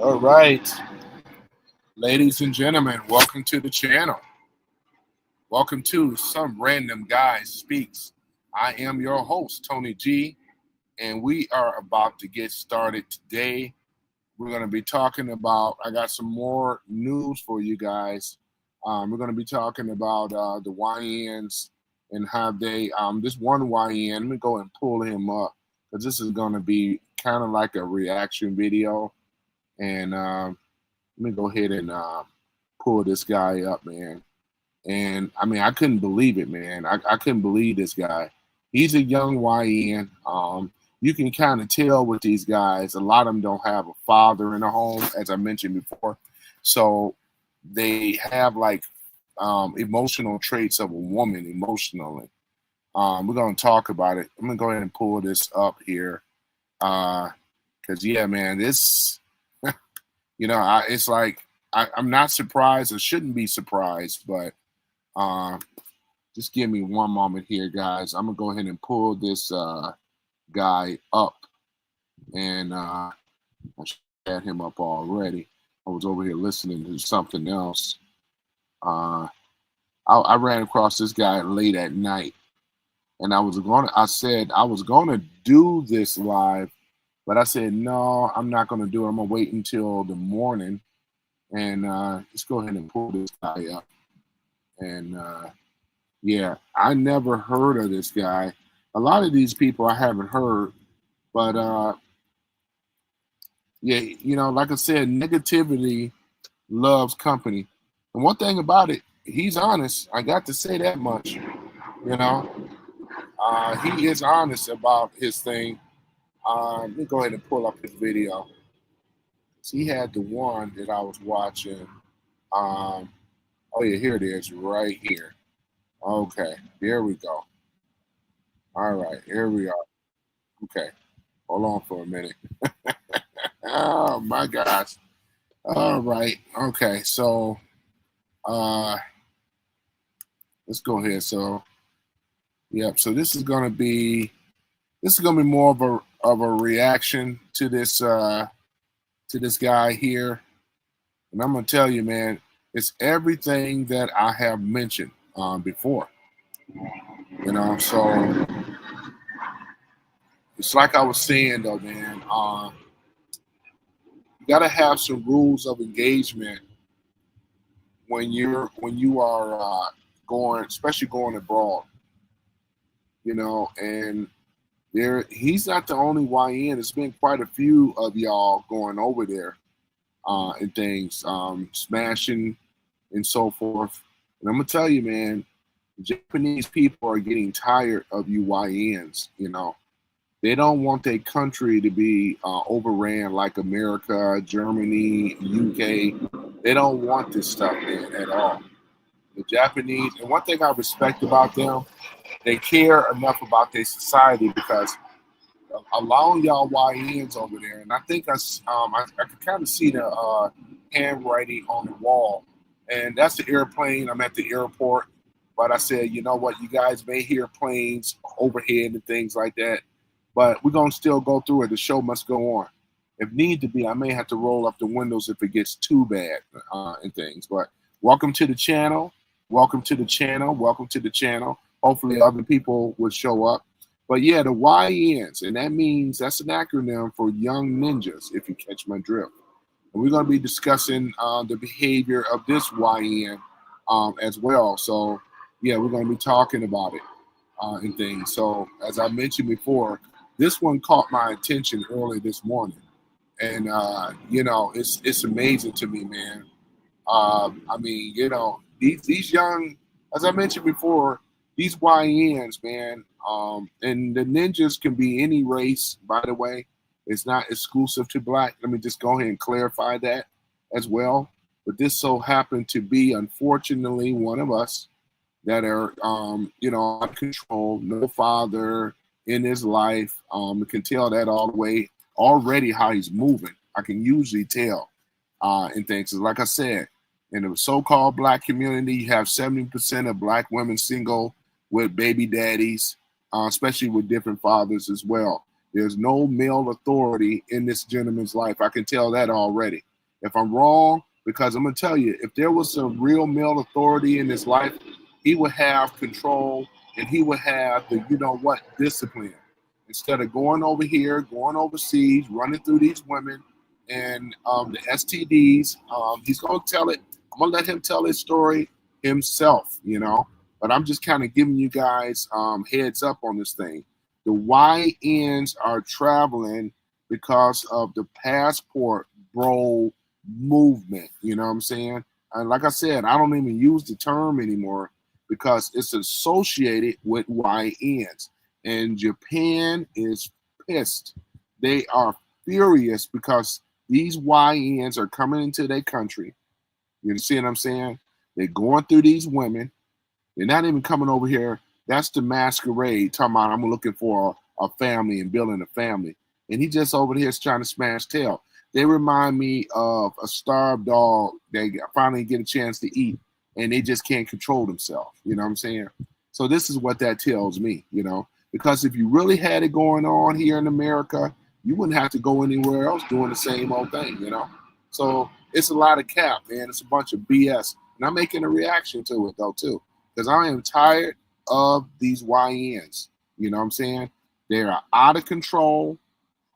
All right, ladies and gentlemen, welcome to the channel. Welcome to Some Random Guy Speaks. I am your host, Tony G, and we are about to get started today. We're going to be talking about, I got some more news for you guys. We're going to be talking about the YNs and how they, this one YN, let me go and pull him up because this is going to be kind of like a reaction video. And let me go ahead and pull this guy up, man. And I mean, I couldn't believe it, man. I couldn't believe this guy. He's a young YN. You can kind of tell with these guys, a lot of them don't have a father in the home, as I mentioned before. So they have like emotional traits of a woman emotionally. We're going to talk about it. I'm going to go ahead and pull this up here. Because, yeah, man, this, it's like I'm not surprised or shouldn't be surprised, but just give me one moment here, guys. I'm going to go ahead and pull this guy up. And I had him up already. I was over here listening to something else. I ran across this guy late at night, and I said I was gonna do this live, but I said no, I'm not gonna do it. I'm gonna wait until the morning, and let's go ahead and pull this guy up. And yeah, I never heard of this guy. A lot of these people I haven't heard, but yeah, like I said, negativity loves company. And one thing about it, he's honest. I got to say that much. You know, he is honest about his thing. Let me go ahead and pull up his video. He had the one that I was watching. Oh yeah, here it is, right here. Okay, here we go. All right, here we are. Okay, hold on for a minute. Oh my gosh. All right. Okay, so let's go ahead. So yep. So this is gonna be more of a reaction to this guy here, and I'm gonna tell you, man, it's everything that I have mentioned before. So it's like I was saying though, man. You gotta have some rules of engagement when you are going, especially going abroad. And he's not the only YN. There's been quite a few of y'all going over there and things, smashing and so forth. And I'm gonna tell you, man, Japanese people are getting tired of you YNs. They don't want their country to be overran like America, Germany, UK. They don't want this stuff, man, at all. The Japanese, and one thing I respect about them, they care enough about their society because allowing y'all YNs over there, and I think I could kind of see the handwriting on the wall, and that's the airplane. I'm at the airport, but I said, you know what, you guys may hear planes overhead and things like that, but we're gonna still go through it. The show must go on. If need to be, I may have to roll up the windows if it gets too bad and things. But welcome to the channel. Welcome to the channel. Welcome to the channel. Hopefully other people will show up. But yeah, the YNs, and that's an acronym for Young Ninjas, if you catch my drift. And we're going to be discussing the behavior of this YN as well. So yeah, we're going to be talking about it and things. So as I mentioned before, this one caught my attention early this morning. And, it's amazing to me, man. I mean, these young, as I mentioned before, these YNs, man, and the ninjas can be any race, by the way. It's not exclusive to black. Let me just go ahead and clarify that as well. But this so happened to be, unfortunately, one of us that are, out of control, no father in his life. You can tell that all the way already how he's moving. I can usually tell and things. Like I said, in the so-called black community, you have 70% of black women single with baby daddies, especially with different fathers as well. There's no male authority in this gentleman's life. I can tell that already. If I'm wrong, because I'm gonna tell you, if there was some real male authority in his life, he would have control and he would have the, you know what, discipline. Instead of going over here, going overseas, running through these women and the STDs, he's gonna tell it. I'm gonna let him tell his story himself, you know. But I'm just kind of giving you guys heads up on this thing. The YNs are traveling because of the passport bro movement. You know what I'm saying? And like I said, I don't even use the term anymore because it's associated with YNs. And Japan is pissed. They are furious because these YNs are coming into their country. You see what I'm saying? They're going through these women. They're not even coming over here. That's the masquerade. Talking about I'm looking for a family and building a family. And he just over here is trying to smash tail. They remind me of a starved dog that finally get a chance to eat and they just can't control themselves. You know what I'm saying? So this is what that tells me, you know, because if you really had it going on here in America, you wouldn't have to go anywhere else doing the same old thing, you know? So it's a lot of cap, man. It's a bunch of BS. And I'm making a reaction to it though, too, because I am tired of these YNs. You know what I'm saying? They are out of control.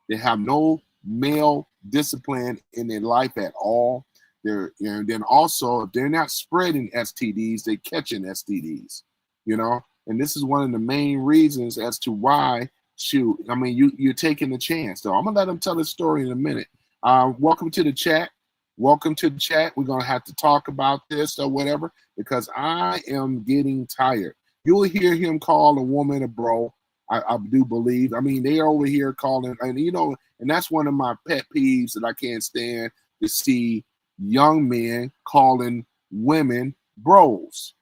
They have no male discipline in their life at all. And then also, if they're not spreading STDs, they're catching STDs, you know? And this is one of the main reasons as to why, shoot, I mean, you're taking the chance, though. I'm going to let him tell his story in a minute. Welcome to the chat. Welcome to the chat. We're going to have to talk about this or whatever because I am getting tired. You'll hear him call a woman a bro. I do believe. I mean, they are over here calling, and you know, and that's one of my pet peeves that I can't stand to see young men calling women bros.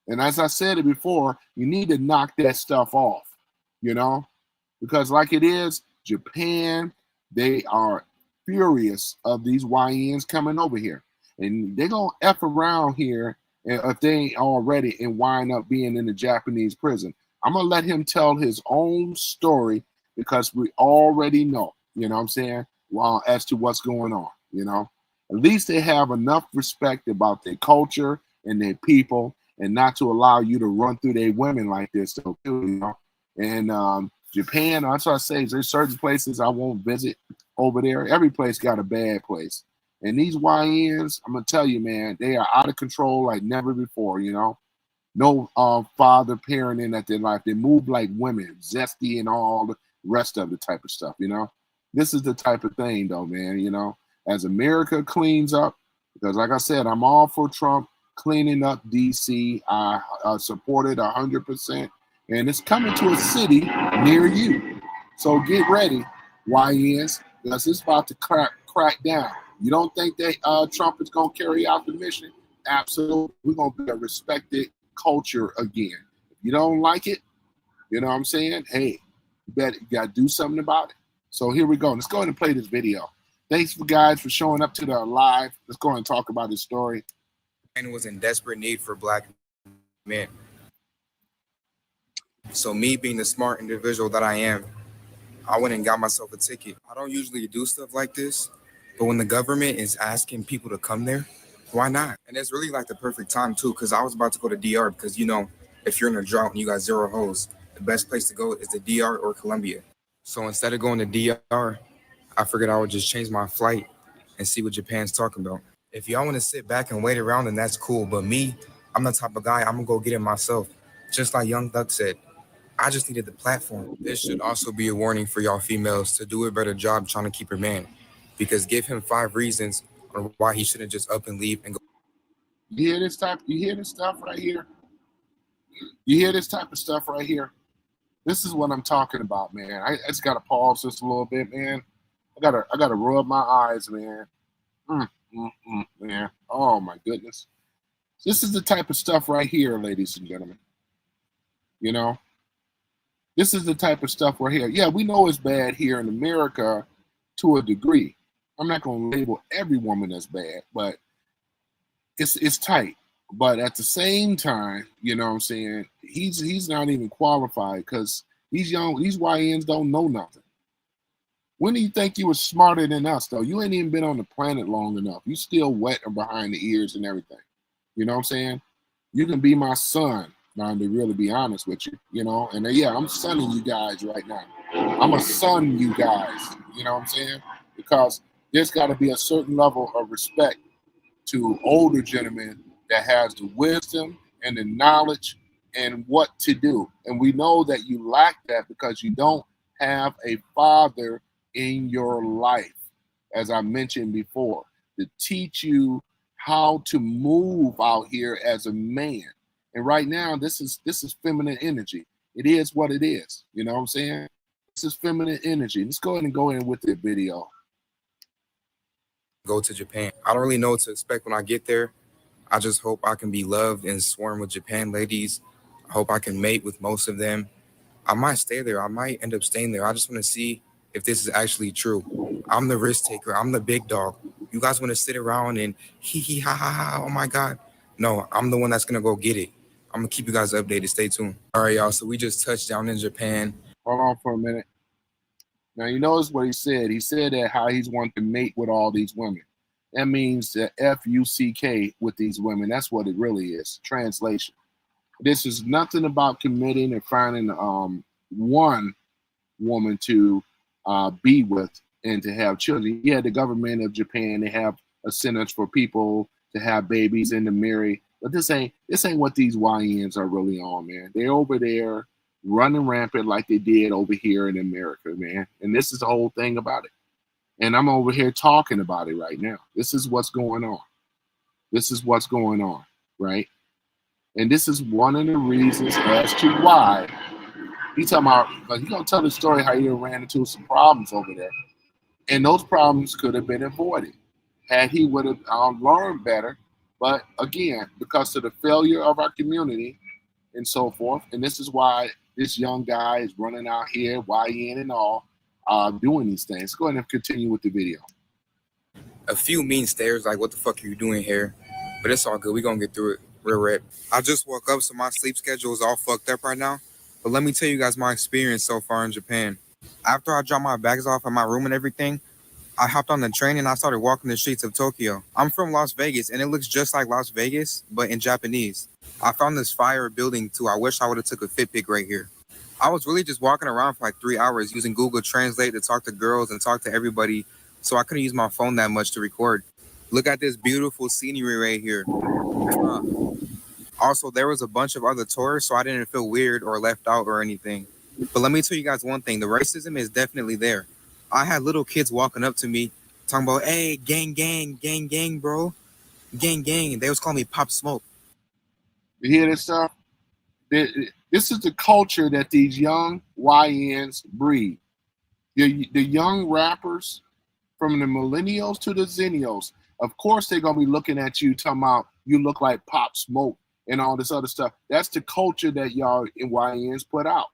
And as I said it before, you need to knock that stuff off, you know, because like it is, Japan, they are furious of these YNs coming over here. And they're going to F around here if they ain't already and wind up being in the Japanese prison. I'm going to let him tell his own story because we already know, you know what I'm saying, well, as to what's going on, you know. At least they have enough respect about their culture and their people and not to allow you to run through their women like this, though, too, you know. And Japan, that's what I say, there's certain places I won't visit over there. Every place got a bad place. And these YNs, I'm going to tell you, man, they are out of control like never before, you know. No father parenting at their life. They move like women, zesty and all the rest of the type of stuff, you know. This is the type of thing, though, man, you know. As America cleans up, because like I said, I'm all for Trump cleaning up DC. I support it 100%. And it's coming to a city near you. So get ready, YNs, because it's about to crack down. You don't think that Trump is going to carry out the mission? Absolutely. We're going to be a respected culture again. If you don't like it, you know what I'm saying? Hey, you got to do something about it. So here we go. Let's go ahead and play this video. Thanks for guys for showing up to the live. Let's go ahead and talk about this story. And was in desperate need for black men. So me being the smart individual that I am, I went and got myself a ticket. I don't usually do stuff like this, but when the government is asking people to come there, why not? And it's really like the perfect time too, because I was about to go to DR because, you know, if you're in a drought and you got zero hoes, the best place to go is the DR or Colombia. So instead of going to DR, I figured I would just change my flight and see what Japan's talking about. If y'all want to sit back and wait around, then that's cool. But me, I'm the type of guy, I'm going to go get it myself. Just like Young Thug said, I just needed the platform. This should also be a warning for y'all females to do a better job trying to keep your man. Because give him 5 reasons on why he shouldn't just up and leave and go. You hear this type? You hear this stuff right here? You hear this type of stuff right here? This is what I'm talking about, man. I just gotta pause this a little bit, man. I gotta rub my eyes, man. Man. Oh my goodness. This is the type of stuff right here, ladies and gentlemen. You know, this is the type of stuff right here. Yeah, we know it's bad here in America to a degree. I'm not gonna label every woman as bad, but it's tight. But at the same time, you know what I'm saying, he's not even qualified because these YNs don't know nothing. When do you think you were smarter than us, though? You ain't even been on the planet long enough. You still wet and behind the ears and everything. You know what I'm saying? You can be my son, now to really be honest with you, you know? And yeah, I'm sonning you guys right now. I'm a son you guys, you know what I'm saying? Because there's got to be a certain level of respect to older gentlemen that has the wisdom and the knowledge and what to do. And we know that you lack that because you don't have a father in your life, as I mentioned before, to teach you how to move out here as a man. And right now, this is feminine energy. It is what it is. You know what I'm saying? This is feminine energy. Let's go ahead and go in with the video. Go to Japan. I don't really know what to expect when I get there. I just hope I can be loved and swarm with Japan ladies. I hope I can mate with most of them. I might stay there. I might end up staying there. I just want to see if this is actually true. I'm the risk taker. I'm the big dog. You guys want to sit around and hee hee ha ha ha. Oh my God. No, I'm the one that's going to go get it. I'm going to keep you guys updated. Stay tuned. All right, y'all. So we just touched down in Japan. Hold on for a minute. Now, you notice what he said. He said that how he's wanting to mate with all these women. That means the F-U-C-K with these women. That's what it really is. Translation. This is nothing about committing and finding one woman to be with and to have children. Yeah, the government of Japan, they have a sentence for people to have babies and to marry. But this ain't what these YNs are really on, man. They're over there running rampant like they did over here in America, man. And this is the whole thing about it. And I'm over here talking about it right now. This is what's going on. This is what's going on, right? And this is one of the reasons as to why he's talking about, like, he's gonna tell the story how he ran into some problems over there. And those problems could have been avoided had he would have learned better. But again, because of the failure of our community and so forth, and this is why this young guy is running out here, YN and all, doing these things. Go ahead and continue with the video. A few mean stares like, what the fuck are you doing here? But it's all good. We're going to get through it real rip. I just woke up, so my sleep schedule is all fucked up right now. But let me tell you guys my experience so far in Japan. After I dropped my bags off at my room and everything, I hopped on the train and I started walking the streets of Tokyo. I'm from Las Vegas, and it looks just like Las Vegas, but in Japanese. I found this fire building too. I wish I would have took a fit pic right here. I was really just walking around for like 3 hours using Google Translate to talk to girls and talk to everybody, so I couldn't use my phone that much to record. Look at this beautiful scenery right here. Also, there was a bunch of other tourists, so I didn't feel weird or left out or anything. But let me tell you guys one thing. The racism is definitely there. I had little kids walking up to me talking about, hey, gang, gang, gang, gang, bro. Gang, gang. They was calling me Pop Smoke. You hear this stuff? This is the culture that these young YNs breed. The young rappers, from the millennials to the zennials, of course they're going to be looking at you talking about you look like Pop Smoke and all this other stuff. That's the culture that y'all YNs put out.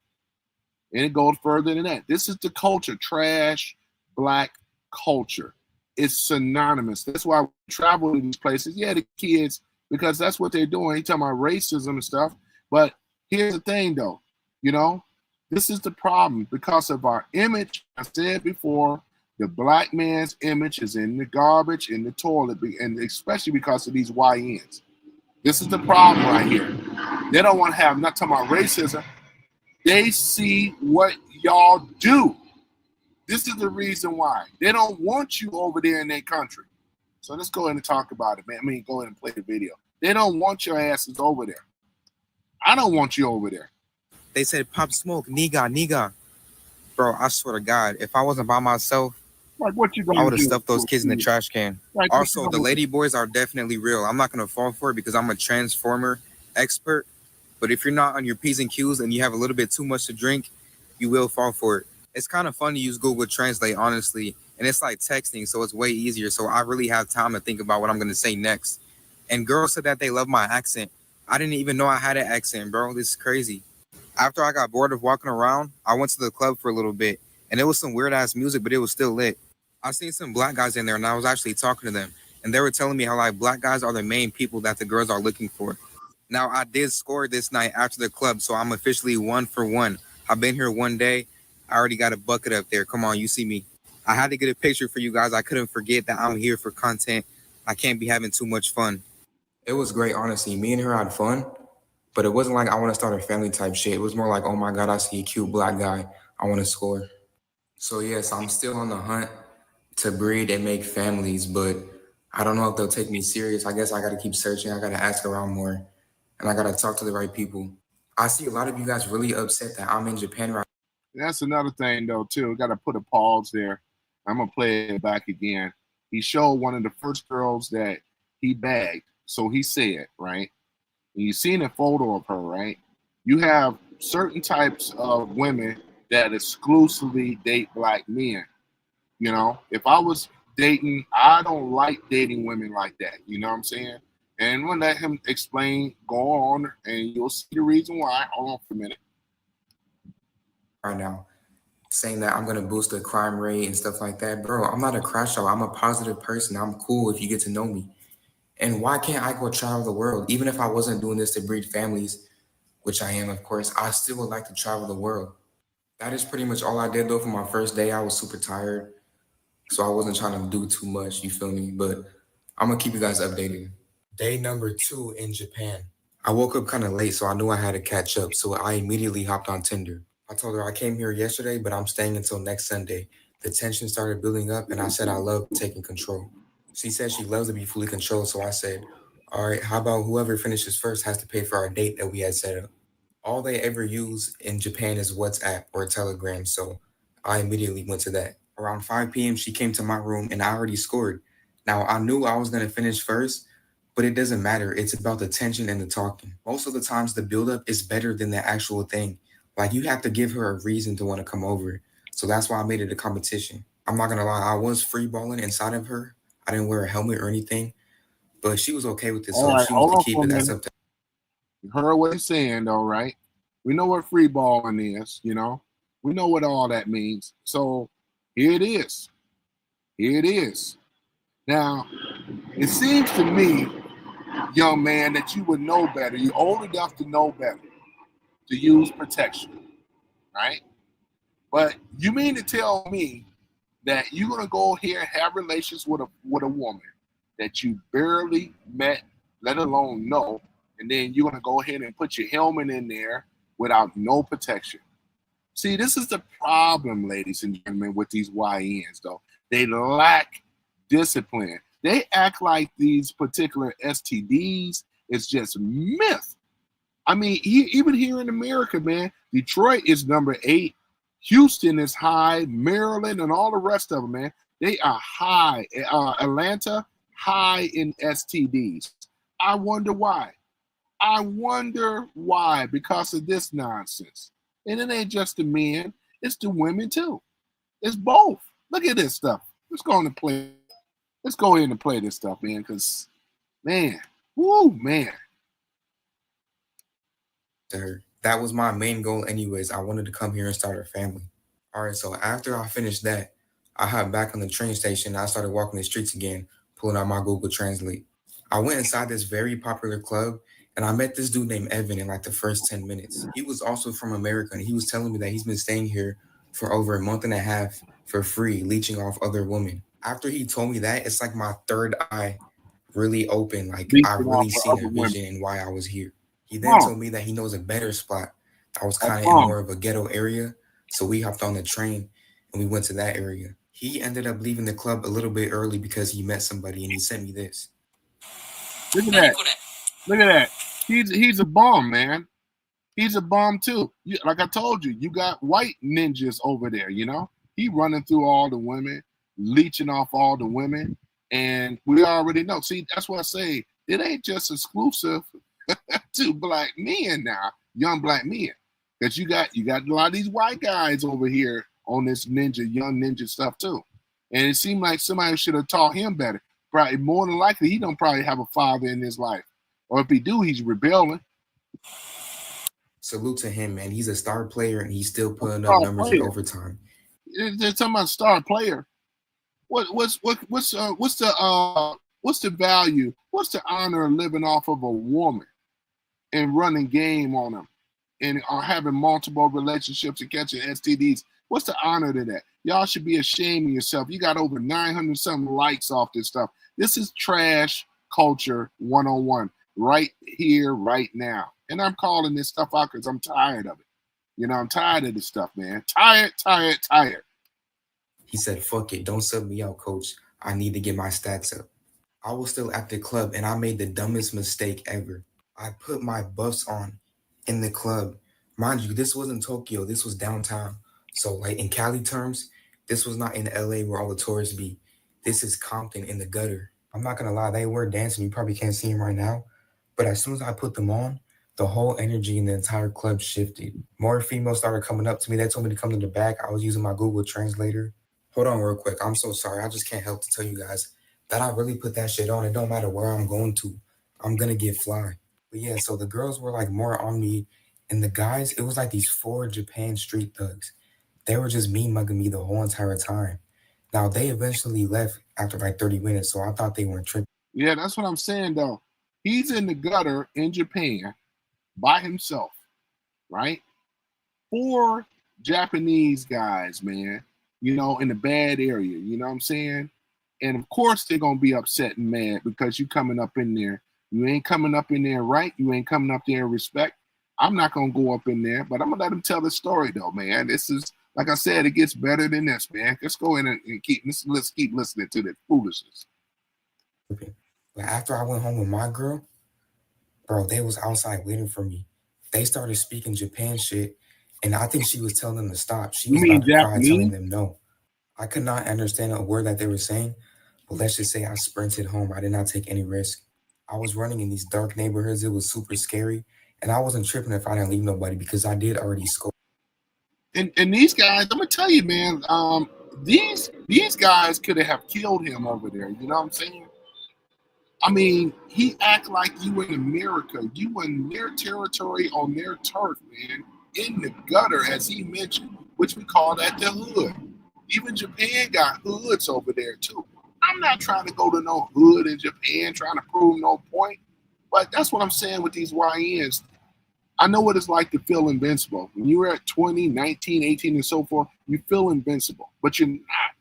And it goes further than that. This is the culture, trash, black culture. It's synonymous. That's why we travel to these places. Yeah, the kids, because that's what they're doing. He's talking about racism and stuff. But here's the thing, though. You know, this is the problem because of our image. I said before, the black man's image is in the garbage, in the toilet, and especially because of these YNs. This is the problem right here. They don't want to have, I'm not talking about racism. They see what y'all do. This is the reason why. They don't want you over there in their country. So let's go ahead and talk about it, man. I mean, go ahead and play the video. They don't want your asses over there. I don't want you over there. They said, Pop Smoke, nigga, nigga. Bro, I swear to God, if I wasn't by myself, like, what you gonna I would have do? stuffed those kids in the trash can. Like, also, the lady boys are definitely real. I'm not going to fall for it because I'm a transformer expert. But if you're not on your P's and Q's and you have a little bit too much to drink, you will fall for it. It's kind of fun to use Google Translate, honestly. And it's like texting, so it's way easier. So I really have time to think about what I'm going to say next. And girls said that they love my accent. I didn't even know I had an accent, bro. This is crazy. After I got bored of walking around, I went to the club for a little bit. And it was some weird-ass music, but it was still lit. I seen some black guys in there, and I was actually talking to them. And they were telling me how, like, black guys are the main people that the girls are looking for. Now, I did score this night after the club, so I'm officially 1 for 1. I've been here one day. I already got a bucket up there. Come on, you see me. I had to get a picture for you guys. I couldn't forget that I'm here for content. I can't be having too much fun. It was great, honestly. Me and her had fun, but it wasn't like I want to start a family type shit. It was more like, oh my God, I see a cute black guy. I want to score. So yes, I'm still on the hunt to breed and make families, but I don't know if they'll take me serious. I guess I got to keep searching. I got to ask around more, and I got to talk to the right people. I see a lot of you guys really upset that I'm in Japan right. That's another thing, though, too. We got to put a pause there. I'm going to play it back again. He showed one of the first girls that he bagged. So he said, right? And you've seen a photo of her, right? You have certain types of women that exclusively date black men. You know, if I was dating, I don't like dating women like that. You know what I'm saying? And we'll let him explain, go on, and you'll see the reason why. Hold on for a minute. Right now, saying that I'm gonna boost the crime rate and stuff like that, bro. I'm not a crash out. I'm a positive person. I'm cool if you get to know me. And why can't I go travel the world? Even if I wasn't doing this to breed families, which I am, of course, I still would like to travel the world. That is pretty much all I did though for my first day. I was super tired, so I wasn't trying to do too much, you feel me? But I'm gonna keep you guys updated. Day number 2 in Japan. I woke up kind of late, so I knew I had to catch up, so I immediately hopped on Tinder. I told her I came here yesterday, but I'm staying until next Sunday. The tension started building up, and I said I love taking control. She said she loves to be fully controlled, so I said, all right, how about whoever finishes first has to pay for our date that we had set up? All they ever use in Japan is WhatsApp or Telegram, so I immediately went to that. Around 5 p.m., she came to my room, and I already scored. Now, I knew I was going to finish first, but it doesn't matter. It's about the tension and the talking. Most of the times, the buildup is better than the actual thing. Like, you have to give her a reason to want to come over. So that's why I made it a competition. I'm not going to lie, I was free balling inside of her. I didn't wear a helmet or anything, but she was okay with it. So All if right, she wants hold to on keep for a it, that's minute. up to You heard what he's saying, though, right? We know what free balling is, you know? We know what all that means. So here it is. Here it is. Now, it seems to me, young man, that you would know better. You're old enough to know better, to use protection, right? But you mean to tell me that you're gonna go here and have relations with a woman that you barely met, let alone know, and then you're gonna go ahead and put your helmet in there without no protection? See, this is the problem, ladies and gentlemen, with these YNs, though. They lack discipline. They act like these particular STDs is just myth. I mean, even here in America, man, Detroit is number 8. Houston is high. Maryland and all the rest of them, man, they are high. Atlanta, high in STDs. I wonder why. I wonder why, because of this nonsense. And it ain't just the men, it's the women too. It's both. Look at this stuff. Let's go on and play. Let's go in and play this stuff, man, because, man, whoo, man. her. That was my main goal anyways. I wanted to come here and start a family. All right, so after I finished that, I hopped back on the train station. I started walking the streets again, pulling out my Google Translate. I went inside this very popular club and I met this dude named Evan in like the first 10 minutes. He was also from America and he was telling me that he's been staying here for over a month and a half for free, leeching off other women. After he told me that, it's like my third eye really open. Like I Beating off really for seen other a women. vision and why I was here. He Come then on. told me that he knows a better spot. I was Have kind of in fun. more of a ghetto area. So we hopped on the train and we went to that area. He ended up leaving the club a little bit early because he met somebody and he sent me this. Look at that. Look at that. He's a bum, man. He's a bum too. Like I told you, you got white ninjas over there, you know? He running through all the women, leeching off all the women, and we already know. See, that's what I say. It ain't just exclusive to black men now, young black men. Because you got a lot of these white guys over here on this young ninja stuff too. And it seemed like somebody should have taught him better. Probably more than likely, he don't probably have a father in his life. Or if he do, he's rebelling. Salute to him, man. He's a star player and he's still putting up Star numbers in player. overtime. They're talking about star player. What's the value? What's the honor of living off of a woman and running game on them and having multiple relationships and catching STDs? What's the honor to that? Y'all should be ashamed of yourself. You got over 900 something likes off this stuff. This is trash culture 101 right here, right now. And I'm calling this stuff out because I'm tired of it. You know, I'm tired of this stuff, man. Tired. He said, fuck it, don't sub me out, coach. I need to get my stats up. I was still at the club and I made the dumbest mistake ever. I put my buffs on in the club. Mind you, this wasn't Tokyo, this was downtown. So, like in Cali terms, this was not in LA where all the tourists be. This is Compton in the gutter. I'm not gonna lie, they were dancing. You probably can't see them right now. But as soon as I put them on, the whole energy in the entire club shifted. More females started coming up to me. They told me to come to the back. I was using my Google Translator. Hold on real quick. I'm so sorry. I just can't help to tell you guys that I really put that shit on. It don't matter where I'm going to. I'm gonna get fly. But yeah, so the girls were like more on me. And the guys, it was like these 4 Japan street thugs. They were just mean mugging me the whole entire time. Now they eventually left after like 30 minutes, so I thought they weren't tripping. Yeah, that's what I'm saying, though. He's in the gutter in Japan by himself, right? 4 Japanese guys, man, you know, in a bad area, you know what I'm saying? And of course they're gonna be upset and mad because you coming up in there. You ain't coming up in there right. You ain't coming up there in respect. I'm not gonna go up in there, but I'm gonna let him tell the story though, man. This is, like I said, it gets better than this, man. Let's go in and let's keep listening to this foolishness. But after I went home with my girl, bro, they was outside waiting for me. They started speaking Japan shit, and I think she was telling them to stop. She You was mean about to cry, Japanese? telling them no. I could not understand a word that they were saying, but let's just say I sprinted home. I did not take any risk. I was running in these dark neighborhoods. It was super scary, and I wasn't tripping if I didn't leave nobody because I did already score. And these guys, I'm gonna tell you, man, these guys could have killed him over there. You know what I'm saying? I mean, he act like you in America. You in their territory on their turf, man, in the gutter, as he mentioned, which we call that the hood. Even Japan got hoods over there too. I'm not trying to go to no hood in Japan, trying to prove no point. But that's what I'm saying with these YNs. I know what it's like to feel invincible. When you're at 20, 19, 18, and so forth, you feel invincible, but you're not.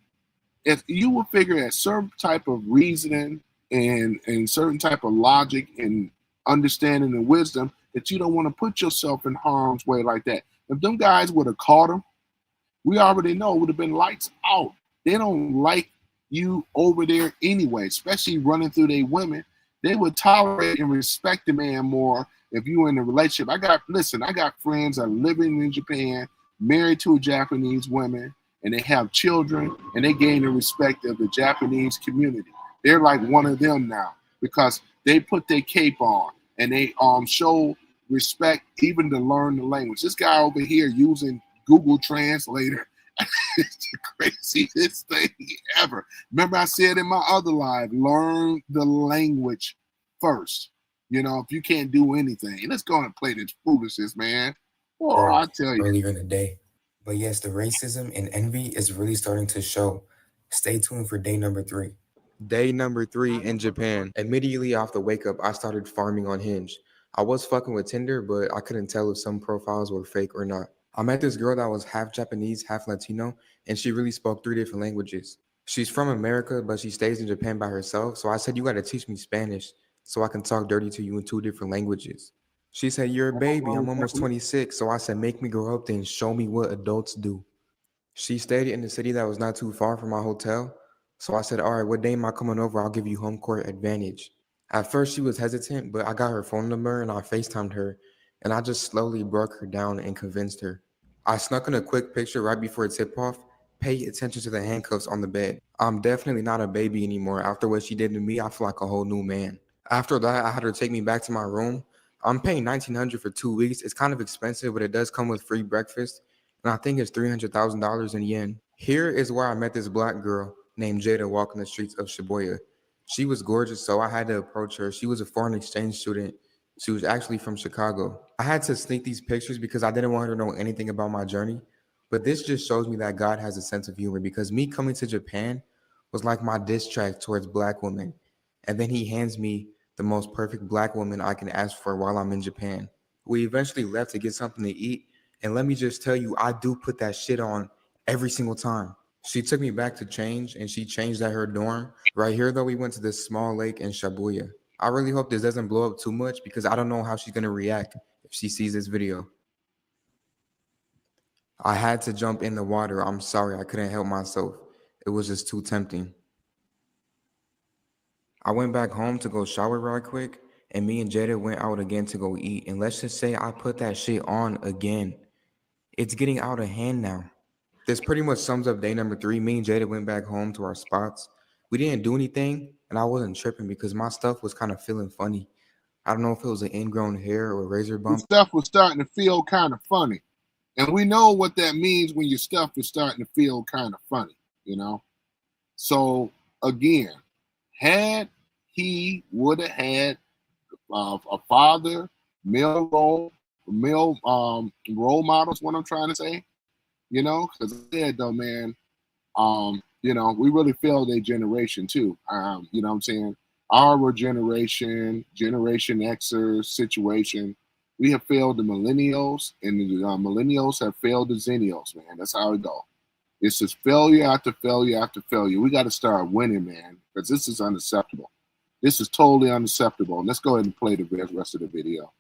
If you will figure that certain type of reasoning and certain type of logic and understanding and wisdom that you don't want to put yourself in harm's way like that. If them guys would have caught him, we already know it would have been lights out. They don't like you over there anyway, especially running through their women. They would tolerate and respect the man more if you were in a relationship. I got friends that are living in Japan, married to a Japanese woman, and they have children, and they gain the respect of the Japanese community. They're like one of them now because they put their cape on and they show respect even to learn the language. This guy over here using Google Translator. It's the craziest thing ever. Remember I said in my other live, learn the language first. You know, if you can't do anything, let's go and play this foolishness, man. Or I tell you. Earlier in the day. But yes, the racism and envy is really starting to show. Stay tuned for day number 3. Day number 3 in Japan. Immediately off the wake up, I started farming on Hinge. I was fucking with Tinder, but I couldn't tell if some profiles were fake or not. I met this girl that was half Japanese, half Latino, and she really spoke 3 different languages. She's from America, but she stays in Japan by herself. So I said, you got to teach me Spanish so I can talk dirty to you in 2 different languages. She said, you're a baby. I'm almost 26. So I said, make me grow up then show me what adults do. She stayed in the city that was not too far from my hotel. So I said, all right, what day am I coming over? I'll give you home court advantage. At first, she was hesitant, but I got her phone number and I FaceTimed her. And I just slowly broke her down and convinced her. I snuck in a quick picture right before tip-off. Pay attention to the handcuffs on the bed. I'm definitely not a baby anymore. After what she did to me, I feel like a whole new man. After that, I had her take me back to my room. I'm paying $1,900 for 2 weeks. It's kind of expensive, but it does come with free breakfast. And I think it's $300,000 in yen. Here is where I met this black girl named Jada walking the streets of Shibuya. She was gorgeous, so I had to approach her. She was a foreign exchange student. She was actually from Chicago. I had to sneak these pictures because I didn't want her to know anything about my journey. But this just shows me that God has a sense of humor because me coming to Japan was like my diss track towards black women. And then he hands me the most perfect black woman I can ask for while I'm in Japan. We eventually left to get something to eat. And let me just tell you, I do put that shit on every single time. She took me back to change, and she changed at her dorm. Right here, though, we went to this small lake in Shibuya. I really hope this doesn't blow up too much because I don't know how she's going to react if she sees this video. I had to jump in the water. I'm sorry, I couldn't help myself. It was just too tempting. I went back home to go shower right quick, and me and Jada went out again to go eat. And let's just say I put that shit on again. It's getting out of hand now. This pretty much sums up day number 3. Me and Jada went back home to our spots. We didn't do anything, and I wasn't tripping because my stuff was kind of feeling funny. I don't know if it was an ingrown hair or a razor The bump. stuff was starting to feel kind of funny. And we know what that means when your stuff is starting to feel kind of funny, you know? So, again, had he would have had a father, male role models, what I'm trying to say, you know? Because I said, though, man, you know, we really failed a generation, too. You know what I'm saying? Our generation, Generation Xer situation, we have failed the millennials, and the millennials have failed the zennials, man. That's how it goes. It's just failure after failure after failure. We got to start winning, man, because this is unacceptable. This is totally unacceptable. Let's go ahead and play the rest of the video.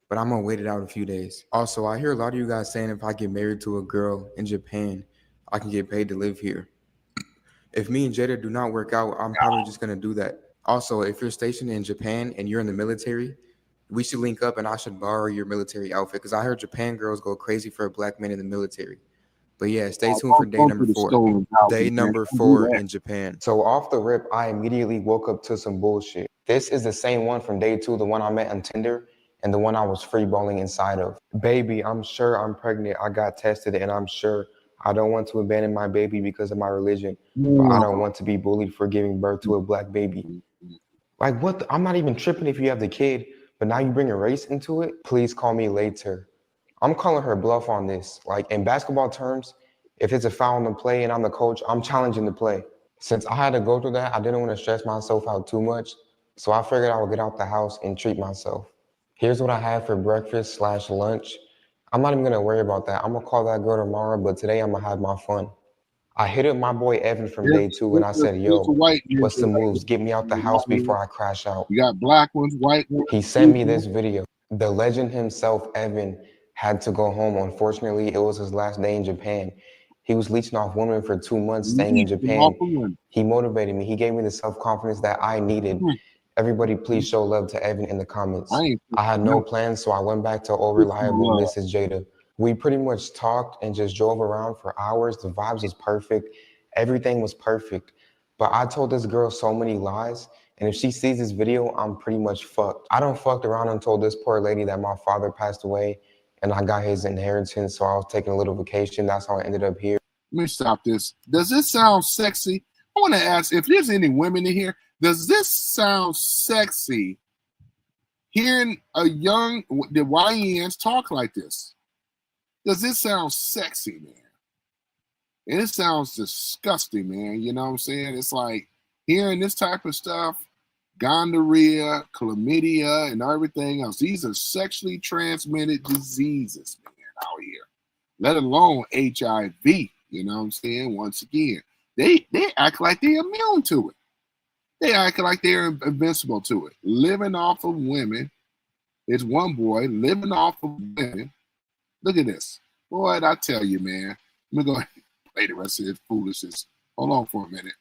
But I'm going to wait it out a few days. Also, I hear a lot of you guys saying if I get married to a girl in Japan, I can get paid to live here. If me and Jada do not work out, I'm probably just going to do that. Also, if you're stationed in Japan and you're in the military, we should link up and I should borrow your military outfit because I heard Japan girls go crazy for a black man in the military. But yeah, stay tuned for day number 4. Day number 4 in Japan. So off the rip, I immediately woke up to some bullshit. This is the same one from day 2, the one I met on Tinder and the one I was freeballing inside of. Baby, I'm sure I'm pregnant. I got tested and I'm sure I don't want to abandon my baby because of my religion. But I don't want to be bullied for giving birth to a black baby. Like what? I'm not even tripping if you have the kid, but now you bring a race into it? Please call me later. I'm calling her bluff on this. Like in basketball terms, if it's a foul on the play and I'm the coach, I'm challenging the play. Since I had to go through that, I didn't want to stress myself out too much. So I figured I would get out the house and treat myself. Here's what I had for breakfast/lunch. I'm not even going to worry about that. I'm going to call that girl tomorrow, but today I'm going to have my fun. I hit up my boy Evan from day 2 and I said, yo, what's the moves? Get me out the house before I crash out. You got black ones, white ones. He sent me this video. The legend himself, Evan, had to go home. Unfortunately, it was his last day in Japan. He was leeching off women for 2 months staying in Japan. He motivated me. He gave me the self-confidence that I needed. Everybody, please show love to Evan in the comments. I had no plans, so I went back to old reliable Mrs. Jada. We pretty much talked and just drove around for hours. The vibes was perfect. Everything was perfect. But I told this girl so many lies, and if she sees this video, I'm pretty much fucked. I done fucked around and told this poor lady that my father passed away and I got his inheritance, so I was taking a little vacation. That's how I ended up here. Let me stop this. Does this sound sexy? I want to ask if there's any women in here. Does this sound sexy? Hearing the YNs talk like this. Does this sound sexy, man? And it sounds disgusting, man. You know what I'm saying? It's like hearing this type of stuff, gonorrhea, chlamydia, and everything else. These are sexually transmitted diseases, man, out here. Let alone HIV. You know what I'm saying? Once again, they act like they're immune to it. They act like they're invincible to it. Living off of women. It's one boy living off of women. Look at this. Boy, I tell you, man. Let me go ahead and play the rest of this foolishness. Hold on for a minute.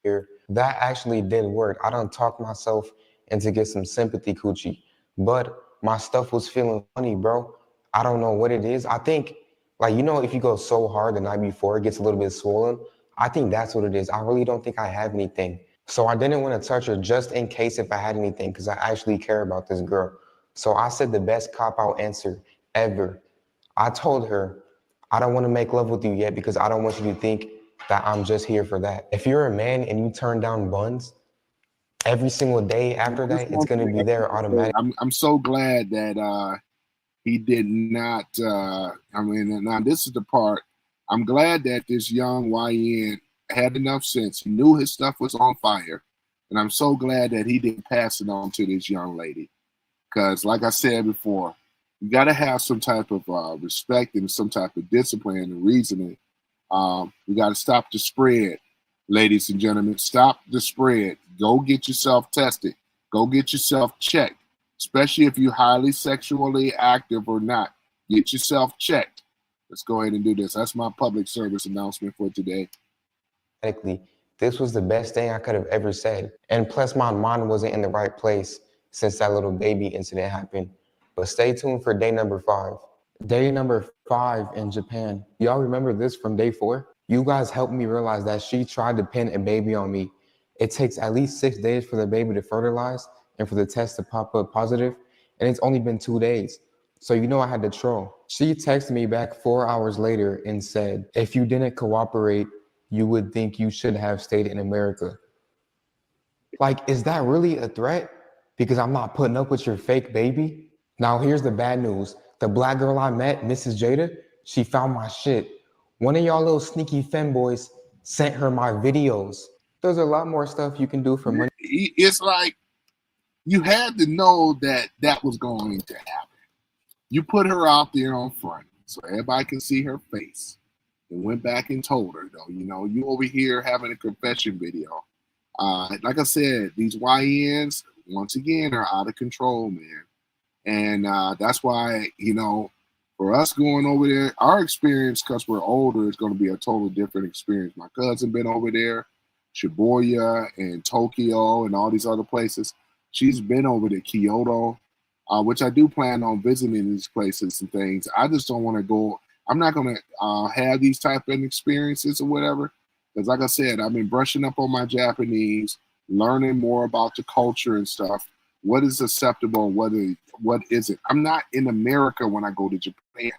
Here, that actually did work. I done talked myself into get some sympathy coochie, but my stuff was feeling funny, bro. I don't know what it is. I think, like, you know, if you go so hard the night before, it gets a little bit swollen. I think that's what it is. I really don't think I have anything. So I didn't want to touch her just in case if I had anything, because I actually care about this girl. So I said the best cop-out answer ever. I told her, I don't want to make love with you yet because I don't want you to think that I'm just here for that. If you're a man and you turn down buns every single day after that, it's going to be there automatically. I'm so glad that he did not. I mean, now this is the part. I'm glad that this young YN had enough sense. He knew his stuff was on fire. And I'm so glad that he didn't pass it on to this young lady. Because like I said before, you got to have some type of respect and some type of discipline and reasoning We got to stop the spread, ladies and gentlemen. Stop the spread. Go get yourself tested. Go get yourself checked, especially if you're highly sexually active or not. Get yourself checked. Let's go ahead and do this. That's my public service announcement for today. This was the best thing I could have ever said. And plus, my mind wasn't in the right place since that little baby incident happened. But stay tuned for day number 5. Day number 5 in Japan. Y'all remember this from day 4? You guys helped me realize that she tried to pin a baby on me. It takes at least 6 days for the baby to fertilize and for the test to pop up positive. And it's only been 2 days. So you know I had to troll. She texted me back 4 hours later and said, if you didn't cooperate, you would think you should have stayed in America. Like, is that really a threat? Because I'm not putting up with your fake baby? Now, here's the bad news. The black girl I met, Mrs. Jada, she found my shit. One of y'all little sneaky femboys sent her my videos. There's a lot more stuff you can do for money. It's like you had to know that that was going to happen. You put her out there on front so everybody can see her face. And went back and told her, though, you know, you over here having a confession video. Like I said, these YNs, once again, are out of control, man. And that's why, you know, for us going over there, our experience, because we're older, is going to be a totally different experience. My cousin been over there, Shibuya and Tokyo and all these other places. She's been over to Kyoto, which I do plan on visiting these places and things. I just don't want to go. I'm not going to have these type of experiences or whatever. Because like I said, I've been brushing up on my Japanese, learning more about the culture and stuff. What is acceptable and what isn't. I'm not in America when I go to Japan.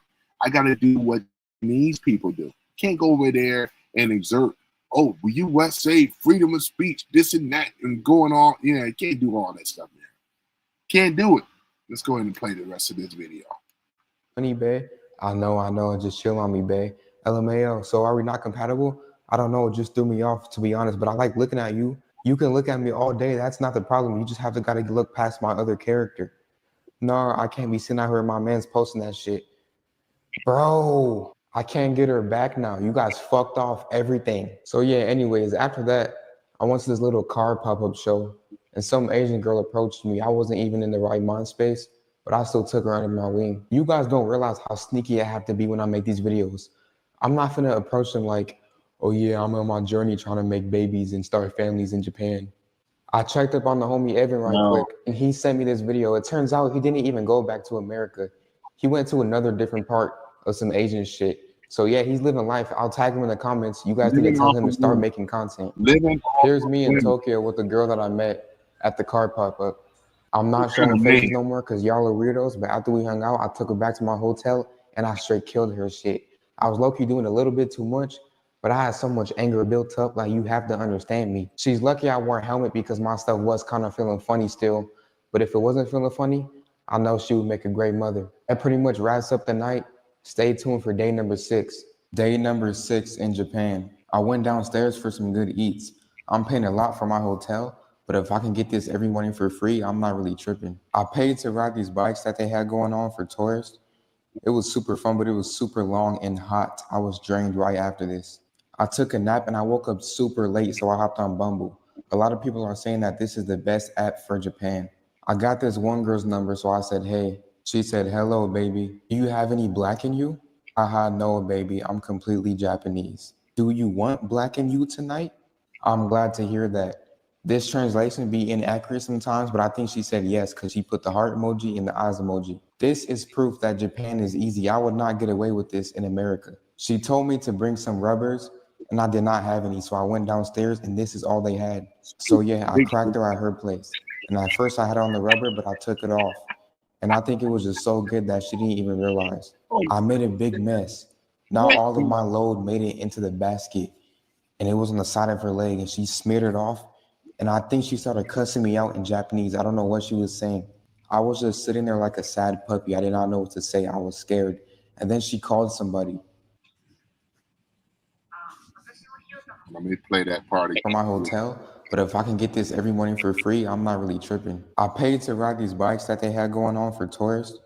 I got to do what these people do. Can't go over there and exert, oh, well, you West say freedom of speech, this and that, and going on. You can't do all that stuff, man. Can't do it. Let's go ahead and play the rest of this video. Money, babe. I know. Just chill on me, babe. LMAO. So are we not compatible? I don't know. It just threw me off, to be honest. But I like looking at you. You can look at me all day. That's not the problem. You just have to gotta look past my other character. No, I can't be sitting out here. My man's posting that shit. Bro, I can't get her back now. You guys fucked off everything. So yeah, anyways, after that, I went to this little car pop-up show and some Asian girl approached me. I wasn't even in the right mind space, but I still took her under my wing. You guys don't realize how sneaky I have to be when I make these videos. I'm not gonna approach them like, oh yeah, I'm on my journey trying to make babies and start families in Japan. I checked up on the homie Evan quick, and he sent me this video. It turns out he didn't even go back to America. He went to another different part of some Asian shit. So yeah, he's living life. I'll tag him in the comments. You guys need to tell him to start making content. Here's me in Tokyo with the girl that I met at the car pop-up. I'm not showing faces no more because y'all are weirdos, but after we hung out, I took her back to my hotel and I straight killed her shit. I was low-key doing a little bit too much, but I had so much anger built up, like you have to understand me. She's lucky I wore a helmet because my stuff was kind of feeling funny still, but if it wasn't feeling funny, I know she would make a great mother. That pretty much wraps up the night. Stay tuned for day number 6. Day number 6 in Japan. I went downstairs for some good eats. I'm paying a lot for my hotel, but if I can get this every morning for free, I'm not really tripping. I paid to ride these bikes that they had going on for tourists. It was super fun, but it was super long and hot. I was drained right after this. I took a nap and I woke up super late, so I hopped on Bumble. A lot of people are saying that this is the best app for Japan. I got this one girl's number, so I said, hey. She said, hello, baby. Do you have any black in you? Haha, no, baby. I'm completely Japanese. Do you want black in you tonight? I'm glad to hear that. This translation be inaccurate sometimes, but I think she said yes because she put the heart emoji and the eyes emoji. This is proof that Japan is easy. I would not get away with this in America. She told me to bring some rubbers, and I did not have any, so I went downstairs, and this is all they had. So yeah, I cracked her at her place. And at first I had on the rubber, but I took it off. And I think it was just so good that she didn't even realize. I made a big mess. Not all of my load made it into the basket, and it was on the side of her leg, and she smeared it off. And I think she started cussing me out in Japanese. I don't know what she was saying. I was just sitting there like a sad puppy. I did not know what to say. I was scared. And then she called somebody. Let me play that party from my hotel, but if I can get this every morning for free, I'm not really tripping. I paid to ride these bikes that they had going on for tourists.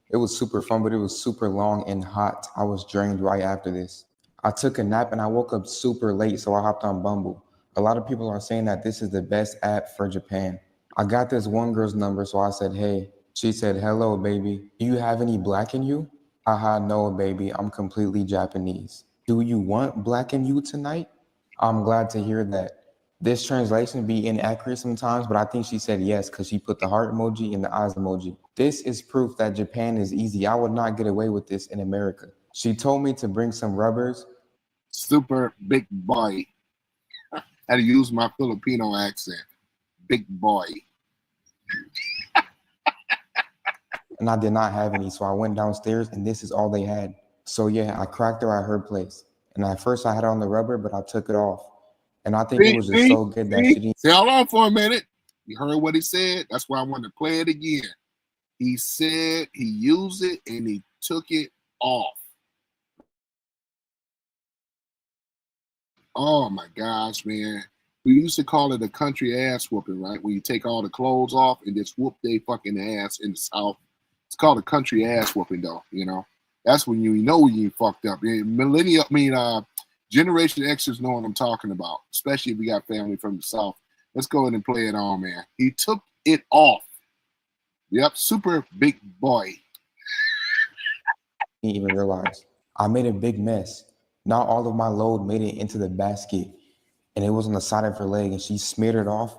It was super fun, but it was super long and hot. I was drained right after this. I took a nap and I woke up super late, so I hopped on Bumble. A lot of people are saying that this is the best app for Japan. I got this one girl's number, so I said, hey. She said, hello, baby. Do you have any black in you? Haha, no, baby. I'm completely Japanese. Do you want black in you tonight? I'm glad to hear that. This translation be inaccurate sometimes, but I think she said yes because she put the heart emoji and the eyes emoji. This is proof that Japan is easy. I would not get away with this in America. She told me to bring some rubbers. Super big boy. Had to use my Filipino accent. Big boy. And I did not have any, so I went downstairs and this is all they had. So yeah, I cracked her at her place. And at first I had on the rubber, but I took it off. And I think it was just so good that she didn't. See, hold on for a minute. You heard what he said? That's why I wanted to play it again. He said he used it and he took it off. Oh my gosh, man. We used to call it a country ass whooping, right? When you take all the clothes off and just whoop they fucking ass in the South. It's called a country ass whooping, though, you know. That's when you know you fucked up. Generation Xers know what I'm talking about, especially if we got family from the South. Let's go ahead and play it on, man. He took it off. Yep, super big boy. Didn't even realize. I made a big mess. Not all of my load made it into the basket, and it was on the side of her leg, and she smeared it off.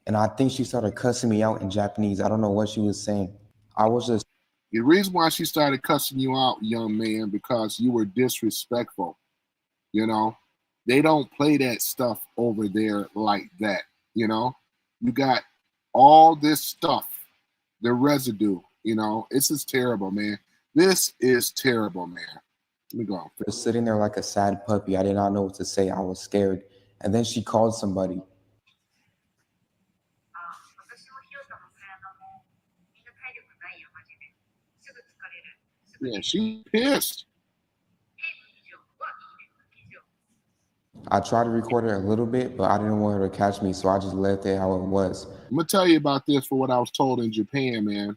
And I think she started cussing me out in Japanese. I don't know what she was saying. I was just. The reason why she started cussing you out, young man, because you were disrespectful. You know, they don't play that stuff over there like that. You know, you got all this stuff, the residue. You know, this is terrible, man. This is terrible, man. Let me go on. Just sitting there like a sad puppy. I did not know what to say. I was scared. And then she called somebody. Yeah, she pissed. I tried to record her a little bit, but I didn't want her to catch me, so I just left it how it was. I'm gonna tell you about this for what I was told in Japan, man.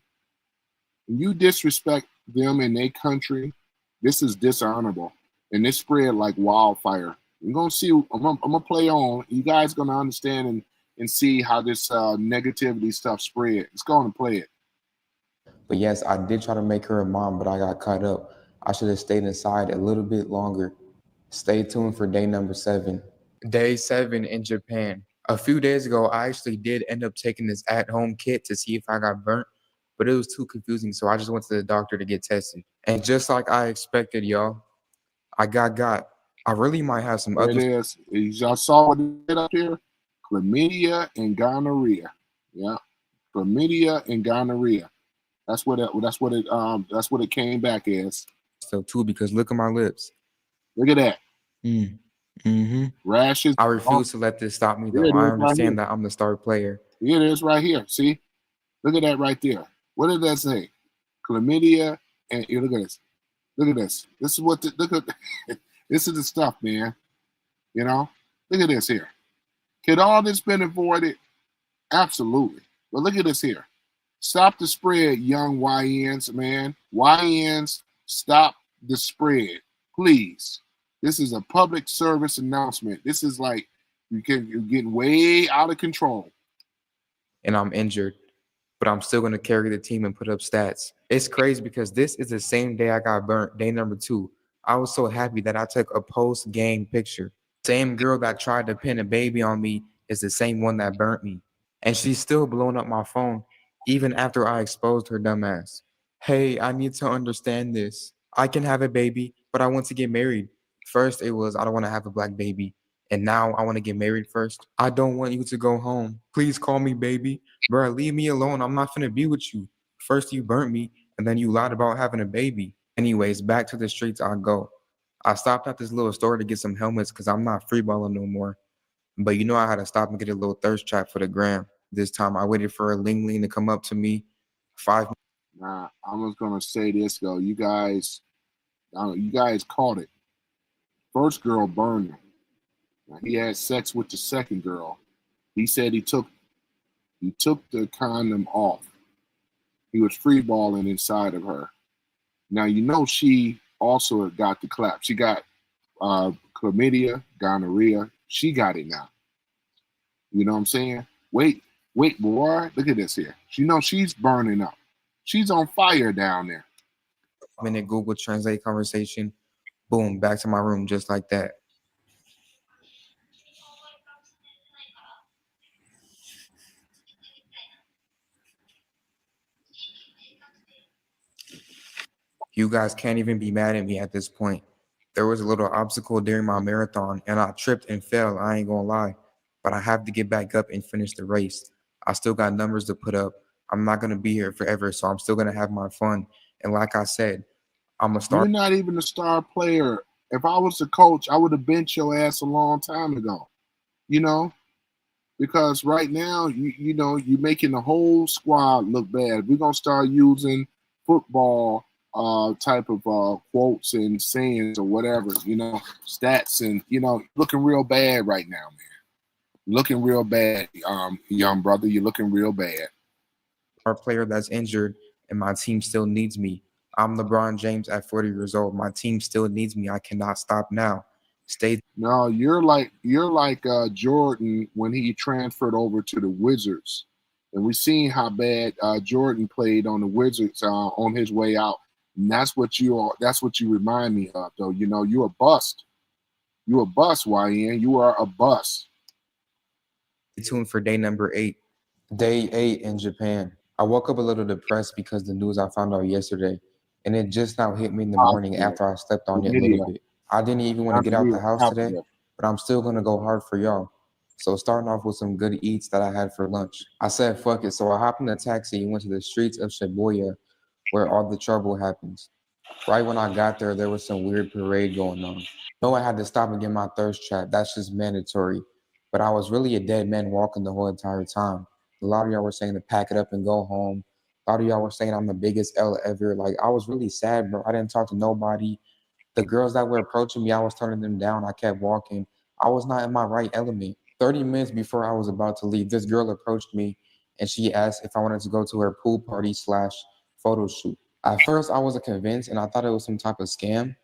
When you disrespect them in their country, this is dishonorable, and this spread like wildfire. You're gonna see. I'm gonna play on. You guys gonna understand and see how this negativity stuff spread. It's gonna play it. But yes, I did try to make her a mom, but I got caught up. I should have stayed inside a little bit longer. Stay tuned for day number 7. Day 7 in Japan. A few days ago, I actually did end up taking this at-home kit to see if I got burnt, but it was too confusing, so I just went to the doctor to get tested. And just like I expected, y'all, I got. I really might have some There other. it is. Y'all saw it up here? Chlamydia and gonorrhea. Yeah, chlamydia and gonorrhea. That's what it came back as. stuff too, because look at my lips. Look at that. Mm-hmm. Rashes. I refuse to let this stop me, though. Here it is, I right understand here. that I'm the star player. Here it is right here. See? Look at that right there. What did that say? Chlamydia and look at this. Look at this. This is what this is the stuff, man. You know? Look at this here. Could all this been avoided? Absolutely. But look at this here. Stop the spread, young YNs, man. YNs, stop the spread, please. This is a public service announcement. This is like you're getting way out of control. And I'm injured, but I'm still going to carry the team and put up stats. It's crazy because this is the same day I got burnt, day number 2. I was so happy that I took a post-game picture. Same girl that tried to pin a baby on me is the same one that burnt me. And she's still blowing up my phone, even after I exposed her dumbass. Hey, I need to understand this. I can have a baby, but I want to get married. First, it was I don't want to have a black baby. And now I want to get married first. I don't want you to go home. Please call me baby. Bruh, leave me alone. I'm not finna be with you. First you burnt me, and then you lied about having a baby. Anyways, back to the streets I go. I stopped at this little store to get some helmets because I'm not freeballing no more. But you know I had to stop and get a little thirst trap for the gram. This time I waited for a Ling Ling to come up to me. 5 minutes. Nah, I was gonna say this though. You guys caught it. First girl burned him. Now, he had sex with the second girl. He said he took the condom off. He was freeballing inside of her. Now you know she also got the clap. She got chlamydia, gonorrhea. She got it now. You know what I'm saying? Wait, boy, look at this here. She knows she's burning up. She's on fire down there. Minute Google Translate conversation. Boom, back to my room just like that. You guys can't even be mad at me at this point. There was a little obstacle during my marathon and I tripped and fell, I ain't gonna lie. But I have to get back up and finish the race. I still got numbers to put up. I'm not gonna be here forever, so I'm still gonna have my fun. And like I said, I'm gonna start. You're not even a star player. If I was the coach, I would have benched your ass a long time ago. You know, because right now, you're making the whole squad look bad. We're gonna start using football type of quotes and sayings or whatever, stats, and looking real bad right now, man. Looking real bad, young brother. You're looking real bad. Our player that's injured, and my team still needs me. I'm LeBron James at 40 years old. My team still needs me. I cannot stop now. No, you're like Jordan when he transferred over to the Wizards, and we seen how bad Jordan played on the Wizards on his way out. And that's what you are. That's what you remind me of, though. You're a bust. You're a bust, YN. You are a bust. Stay tuned for day number 8. Day 8 in Japan. I woke up a little depressed because the news I found out yesterday, and it just now hit me in the morning after I slept on it a little bit. I didn't even want to get out the house today, but I'm still going to go hard for y'all. So starting off with some good eats that I had for lunch. I said, fuck it. So I hopped in a taxi and went to the streets of Shibuya where all the trouble happens. Right when I got there, there was some weird parade going on. No, I had to stop and get my thirst trap. That's just mandatory. But I was really a dead man walking the whole entire time. A lot of y'all were saying to pack it up and go home. A lot of y'all were saying I'm the biggest L ever. Like, I was really sad, bro. I didn't talk to nobody. The girls that were approaching me, I was turning them down. I kept walking. I was not in my right element. 30 minutes before I was about to leave, this girl approached me and she asked if I wanted to go to her pool party / photo shoot. At first, I wasn't convinced and I thought it was some type of scam,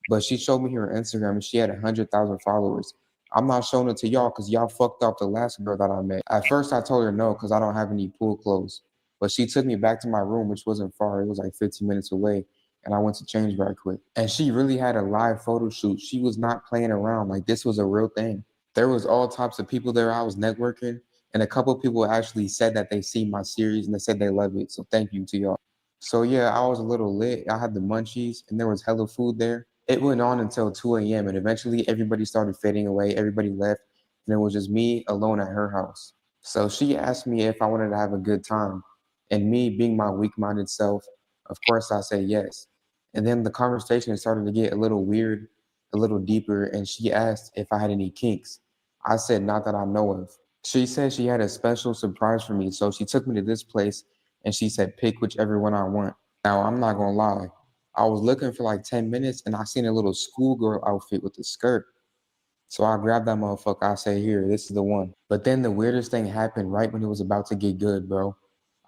but she showed me her Instagram and she had 100,000 followers. I'm not showing it to y'all because y'all fucked up the last girl that I met. At first, I told her no because I don't have any pool clothes, but she took me back to my room, which wasn't far. It was like 15 minutes away. And I went to change right quick. And she really had a live photo shoot. She was not playing around. Like, this was a real thing. There was all types of people there. I was networking. And a couple of people actually said that they see my series and they said they love it. So thank you to y'all. So yeah, I was a little lit. I had the munchies and there was hella food there. It went on until 2 a.m. and eventually everybody started fading away. Everybody left. And it was just me alone at her house. So she asked me if I wanted to have a good time. And me being my weak-minded self, of course I said yes. And then the conversation started to get a little weird, a little deeper, and she asked if I had any kinks. I said, not that I know of. She said she had a special surprise for me, so she took me to this place, and she said, pick whichever one I want. Now, I'm not going to lie. I was looking for like 10 minutes, and I seen a little schoolgirl outfit with a skirt. So I grabbed that motherfucker. I said, here, this is the one. But then the weirdest thing happened right when it was about to get good, bro.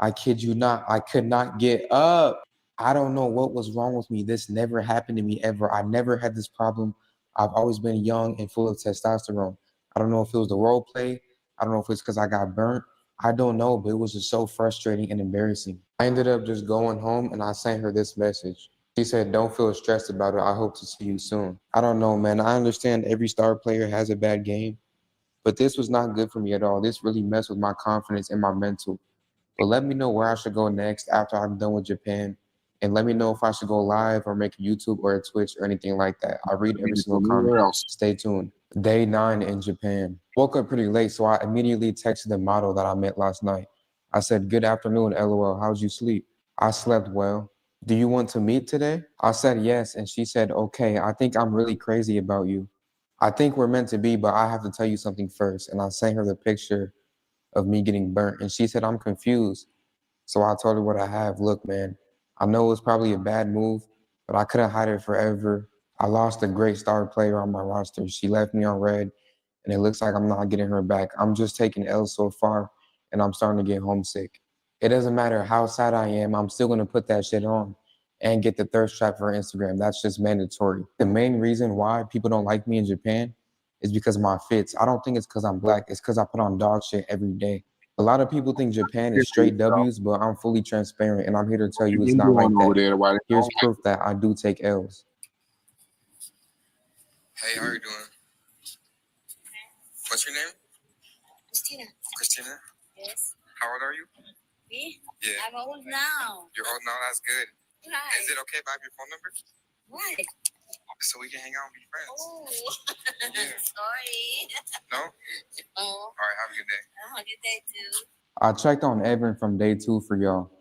I kid you not. I could not get up. I don't know what was wrong with me. This never happened to me ever. I never had this problem. I've always been young and full of testosterone. I don't know if it was the role play. I don't know if it's because I got burnt. I don't know, but it was just so frustrating and embarrassing. I ended up just going home and I sent her this message. She said, don't feel stressed about it. I hope to see you soon. I don't know, man. I understand every star player has a bad game, but this was not good for me at all. This really messed with my confidence and my mental. But let me know where I should go next after I'm done with Japan. And let me know if I should go live or make a YouTube or a Twitch or anything like that. I read every single comment. Stay tuned. Day 9 in Japan. Woke up pretty late, so I immediately texted the model that I met last night. I said, good afternoon, LOL. How'd you sleep? I slept well. Do you want to meet today? I said yes, and she said, okay, I think I'm really crazy about you. I think we're meant to be, but I have to tell you something first. And I sent her the picture of me getting burnt, and she said, I'm confused. So I told her what I have. Look, man, I know it was probably a bad move, but I couldn't hide it forever. I lost a great star player on my roster. She left me on red, and it looks like I'm not getting her back. I'm just taking L's so far, and I'm starting to get homesick. It doesn't matter how sad I am. I'm still going to put that shit on. and get the thirst trap for Instagram. That's just mandatory. The main reason why people don't like me in Japan is because of my fits. I don't think it's because I'm black. It's because I put on dog shit every day. A lot of people think Japan is straight W's, but I'm fully transparent, and I'm here to tell you What it's you not like doing over that. there? Why they Here's don't like proof that I do take L's. Hey, how you doing? What's your name? Christina. Christina? Yes. How old are you? Me? Yeah. I'm old now. You're old now? That's good. Right. Is it okay if I have your phone number? Why? So we can hang out and be friends. Oh. Yeah. Sorry. No? Oh. All right, have a good day. Have a good day too. I checked on Evan from day 2 for y'all,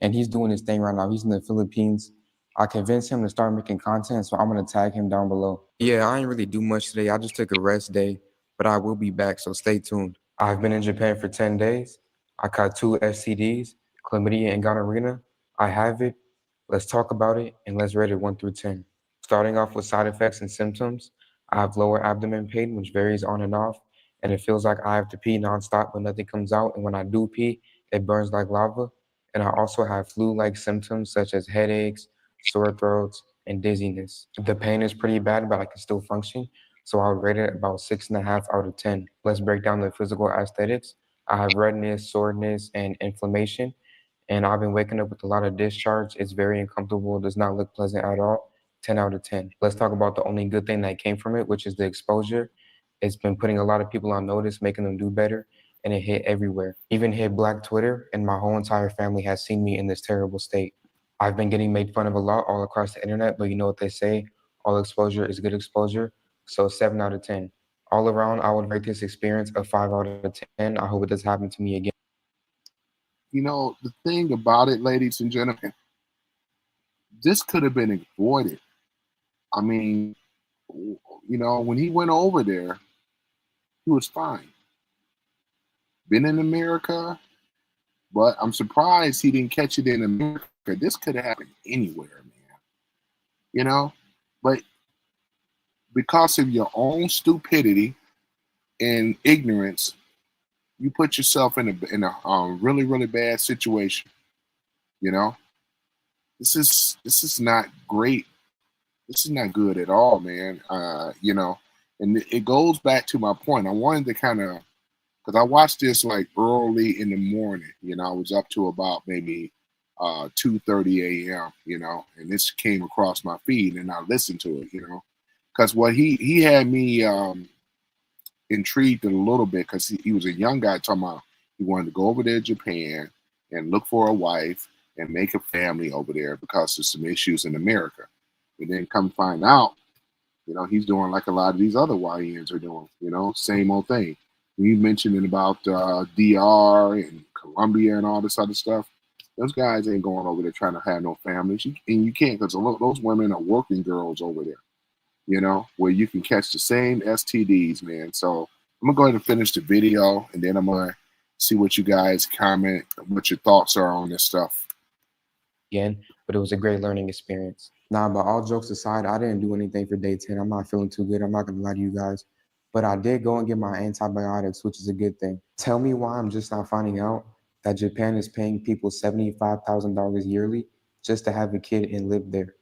and he's doing his thing right now. He's in the Philippines. I convinced him to start making content, so I'm going to tag him down below. Yeah, I ain't really do much today. I just took a rest day, but I will be back, so stay tuned. I've been in Japan for 10 days. I caught 2 STDs, chlamydia and gonorrhea. I have it. Let's talk about it, and let's rate it 1 through 10. Starting off with side effects and symptoms, I have lower abdomen pain, which varies on and off, and it feels like I have to pee nonstop, but nothing comes out. And when I do pee, it burns like lava. And I also have flu-like symptoms such as headaches, sore throats, and dizziness. The pain is pretty bad, but I can still function. So I would rate it about 6.5 out of 10. Let's break down the physical aesthetics. I have redness, soreness, and inflammation. And I've been waking up with a lot of discharge. It's very uncomfortable. It does not look pleasant at all. 10 out of 10. Let's talk about the only good thing that came from it, which is the exposure. It's been putting a lot of people on notice, making them do better, and it hit everywhere. Even hit Black Twitter, and my whole entire family has seen me in this terrible state. I've been getting made fun of a lot all across the internet, but you know what they say, all exposure is good exposure. So 7 out of 10. All around, I would rate this experience a 5 out of 10. I hope it does happen to me again. You know, the thing about it, ladies and gentlemen, this could have been avoided. I mean, you know, when he went over there, he was fine. Been in America, but I'm surprised he didn't catch it in America. This could have happened anywhere, man. You know, but because of your own stupidity and ignorance, you put yourself in a really really bad situation. You know, this is not great. This is not good at all, man. You know, and it goes back to my point. I wanted to kind of, because I watched this like early in the morning. You know, I was up to about maybe 2:30 a.m. You know, and this came across my feed, and I listened to it. You know, because what he had me intrigued a little bit, because he was a young guy talking about he wanted to go over there to Japan and look for a wife and make a family over there because of some issues in America. And then come find out, you know, he's doing like a lot of these other YNs are doing, you know, same old thing. We mentioned about DR and Colombia and all this other stuff. Those guys ain't going over there trying to have no families. And you can't, because those women are working girls over there, you know, where you can catch the same STDs, man. So I'm going to go ahead and finish the video, and then I'm going to see what you guys comment, what your thoughts are on this stuff. Again, but it was a great learning experience. Nah, but all jokes aside, I didn't do anything for day 10. I'm not feeling too good. I'm not going to lie to you guys. But I did go and get my antibiotics, which is a good thing. Tell me why I'm just not finding out that Japan is paying people $75,000 yearly just to have a kid and live there.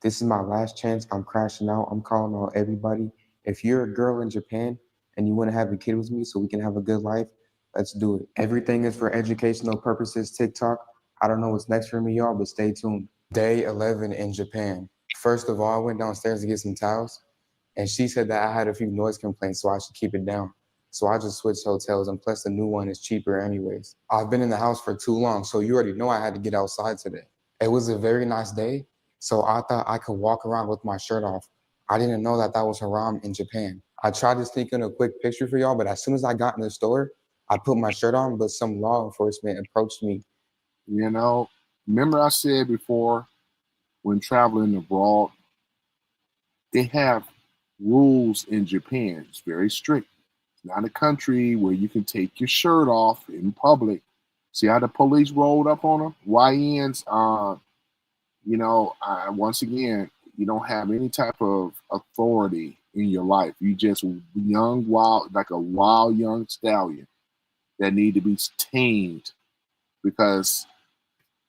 This is my last chance. I'm crashing out. I'm calling out everybody. If you're a girl in Japan and you want to have a kid with me so we can have a good life, let's do it. Everything is for educational purposes, TikTok. I don't know what's next for me, y'all, but stay tuned. Day 11 in Japan. First of all, I went downstairs to get some towels, and she said that I had a few noise complaints, so I should keep it down. So I just switched hotels, and plus the new one is cheaper anyways. I've been in the house for too long, so you already know I had to get outside today. It was a very nice day, so I thought I could walk around with my shirt off. I didn't know that that was haram in Japan. I tried to sneak in a quick picture for y'all, but as soon as I got in the store, I put my shirt on, but some law enforcement approached me. You know, remember I said before, when traveling abroad, they have rules in Japan. It's very strict. It's not a country where you can take your shirt off in public. See how the police rolled up on them? YNs, you know, once again, you don't have any type of authority in your life. You just young, wild, like a wild young stallion that need to be tamed, because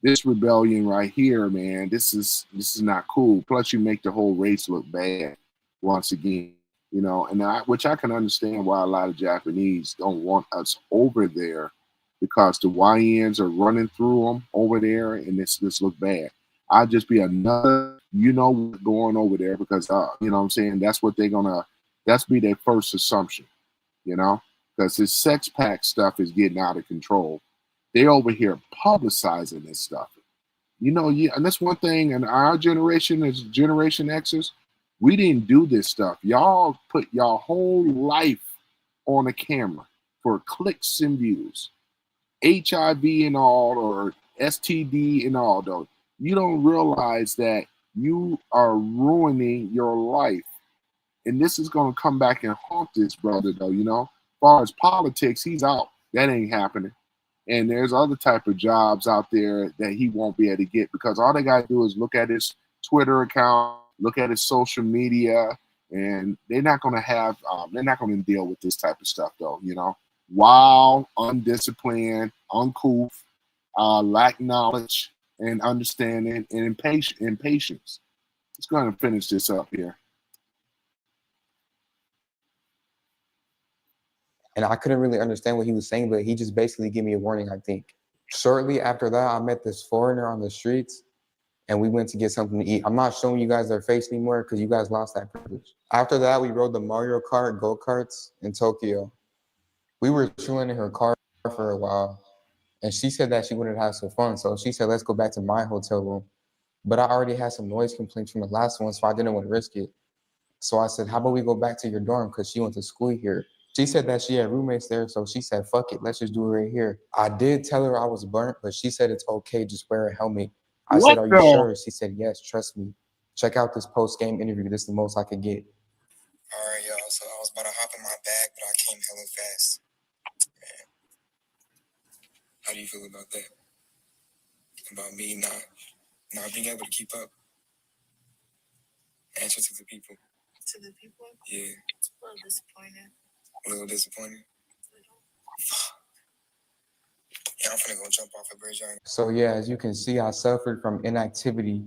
this rebellion right here, man, this is not cool. Plus, you make the whole race look bad once again, you know, and which I can understand why a lot of Japanese don't want us over there because the YNs are running through them over there, and this look bad. I'd just be another, you know, going over there because you know what I'm saying, that's be their first assumption, you know, because this sex pack stuff is getting out of control. They're over here publicizing this stuff. You know, and that's one thing in our generation as Generation Xers, we didn't do this stuff. Y'all put y'all whole life on a camera for clicks and views. HIV and all, or STD and all, though. You don't realize that you are ruining your life. And this is going to come back and haunt this brother, though, you know. As far as politics, he's out. That ain't happening. And there's other type of jobs out there that he won't be able to get because all they got to do is look at his Twitter account, look at his social media, and they're not going to deal with this type of stuff, though, you know. Wild, undisciplined, uncouth, lack knowledge and understanding and impatience. Let's go ahead and finish this up here. And I couldn't really understand what he was saying, but he just basically gave me a warning, I think. Shortly after that, I met this foreigner on the streets, and we went to get something to eat. I'm not showing you guys their face anymore because you guys lost that privilege. After that, we rode the Mario Kart go-karts in Tokyo. We were chilling in her car for a while, and she said that she wanted to have some fun. So she said, let's go back to my hotel room. But I already had some noise complaints from the last one, so I didn't want to risk it. So I said, how about we go back to your dorm because she went to school here. She said that she had roommates there, so she said, fuck it, let's just do it right here. I did tell her I was burnt, but she said it's okay, just wear a helmet. I said, are you sure? She said, yes, trust me. Check out this post-game interview. This is the most I could get. All right, y'all. So I was about to hop in my bag, but I came hella fast. Man. How do you feel about that? About me not being able to keep up? Answer to the people. To the people? Yeah. It's a little disappointed. A little disappointed? Yeah, I'm finna go jump off a bridge. So yeah, as you can see, I suffered from inactivity,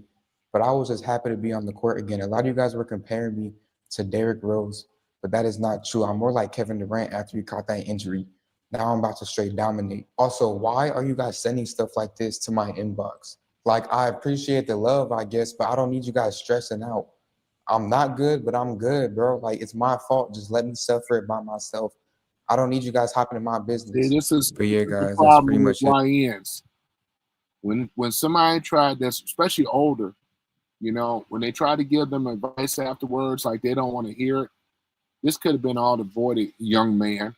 but I was just happy to be on the court again. A lot of you guys were comparing me to Derrick Rose, but that is not true. I'm more like Kevin Durant after he caught that injury. Now I'm about to straight dominate. Also, why are you guys sending stuff like this to my inbox? Like, I appreciate the love, I guess, but I don't need you guys stressing out. I'm not good, but I'm good, bro. Like, it's my fault. Just let me suffer it by myself. I don't need you guys hopping in my business. See, this is yeah, the guys, that's problem pretty with much it. YNs. When somebody tried this, especially older, you know, when they try to give them advice afterwards, like they don't want to hear it, this could have been all avoided, young man.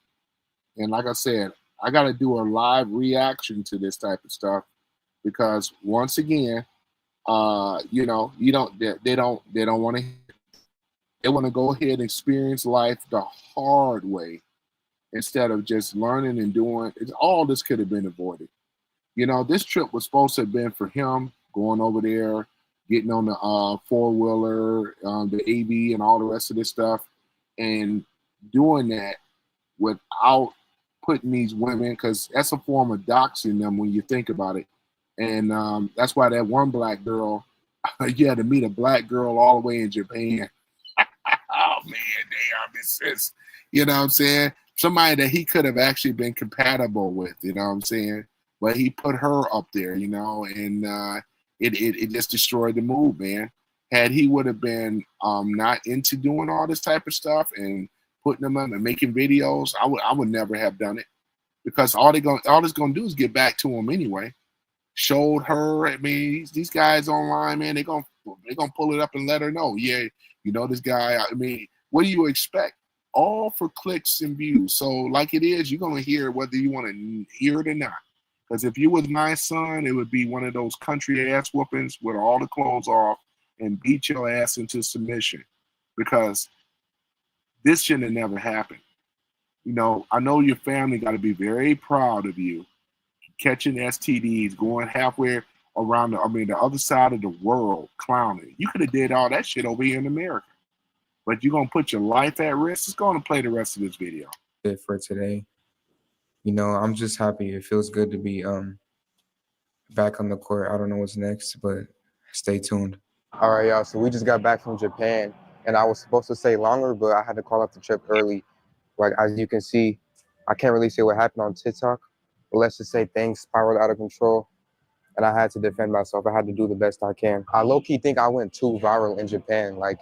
And like I said, I got to do a live reaction to this type of stuff because once again, you know, they don't want to. They want to go ahead and experience life the hard way instead of just learning and doing. All this could have been avoided. You know, this trip was supposed to have been for him going over there, getting on the four-wheeler, the AV, and all the rest of this stuff, and doing that without putting these women, because that's a form of doxing them when you think about it. And that's why that one black girl, you had to meet a black girl all the way in Japan. Oh man, damn, this is, you know what I'm saying? Somebody that he could have actually been compatible with, you know what I'm saying? But he put her up there, you know, and it just destroyed the mood, man. Had he would have been not into doing all this type of stuff and putting them on and making videos, I would never have done it because all it's gonna do is get back to him anyway. Showed her, I mean, these guys online, man, they're gonna pull it up and let her know, yeah, you know, this guy, I mean, what do you expect? All for clicks and views. So like it is, you're gonna hear it whether you want to hear it or not. Because if you was my son, it would be one of those country ass whoopings with all the clothes off and beat your ass into submission. Because this should have never happened. You know, I know your family got to be very proud of you catching STDs, going halfway around the other side of the world, clowning. You could have did all that shit over here in America. But you're going to put your life at risk. It's going to play the rest of this video. For today. You know, I'm just happy. It feels good to be back on the court. I don't know what's next, but stay tuned. All right, y'all. So we just got back from Japan, and I was supposed to stay longer, but I had to call off the trip early. Like, as you can see, I can't really say what happened on TikTok, but let's just say things spiraled out of control, and I had to defend myself. I had to do the best I can. I low-key think I went too viral in Japan. Like,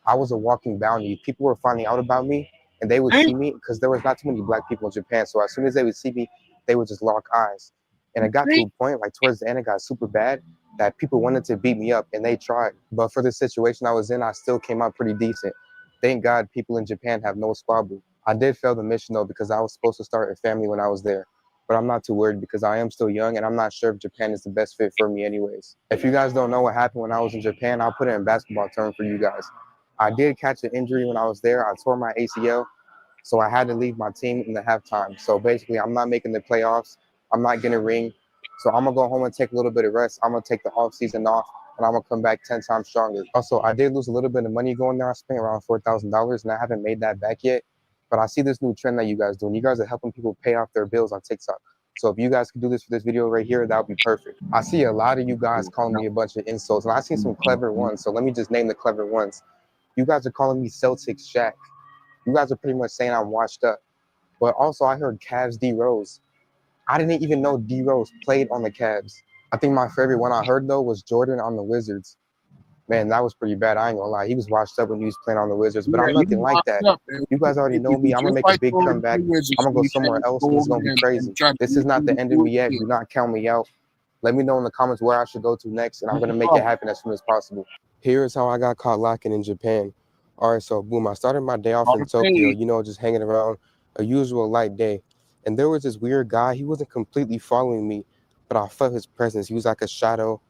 I was a walking bounty. People were finding out about me, and they would see me because there was not too many black people in Japan. So as soon as they would see me, they would just lock eyes. And it got to a point, like towards the end, it got super bad that people wanted to beat me up, and they tried. But for the situation I was in, I still came out pretty decent. Thank God people in Japan have no squabble. I did fail the mission though because I was supposed to start a family when I was there. But I'm not too worried because I am still young and I'm not sure if Japan is the best fit for me anyways. If you guys don't know what happened when I was in Japan, I'll put it in basketball terms for you guys. I did catch an injury when I was there. I tore my ACL, so I had to leave my team in the halftime. So basically, I'm not making the playoffs. I'm not getting a ring. So I'm going to go home and take a little bit of rest. I'm going to take the off season off, and I'm going to come back 10 times stronger. Also, I did lose a little bit of money going there. I spent around $4,000, and I haven't made that back yet. But I see this new trend that you guys do, and you guys are helping people pay off their bills on TikTok. So if you guys could do this for this video right here, that would be perfect. I see a lot of you guys calling me a bunch of insults, and I see some clever ones. So let me just name the clever ones. You guys are calling me Celtics Shaq. You guys are pretty much saying I'm washed up. But also, I heard Cavs D Rose. I didn't even know D Rose played on the Cavs. I think my favorite one I heard though was Jordan on the Wizards. Man, that was pretty bad. I ain't gonna lie. He was washed up when he was playing on the Wizards, but I'm nothing like that. You guys already know me. I'm gonna make a big comeback. I'm gonna go somewhere else, and it's gonna be crazy. This is not the end of me yet. Do not count me out. Let me know in the comments where I should go to next, and I'm gonna make it happen as soon as possible. Here's how I got caught lacking in Japan. All right, so boom, I started my day off in Tokyo, you know, just hanging around, a usual light day. And there was this weird guy. He wasn't completely following me, but I felt his presence. He was like a shadow,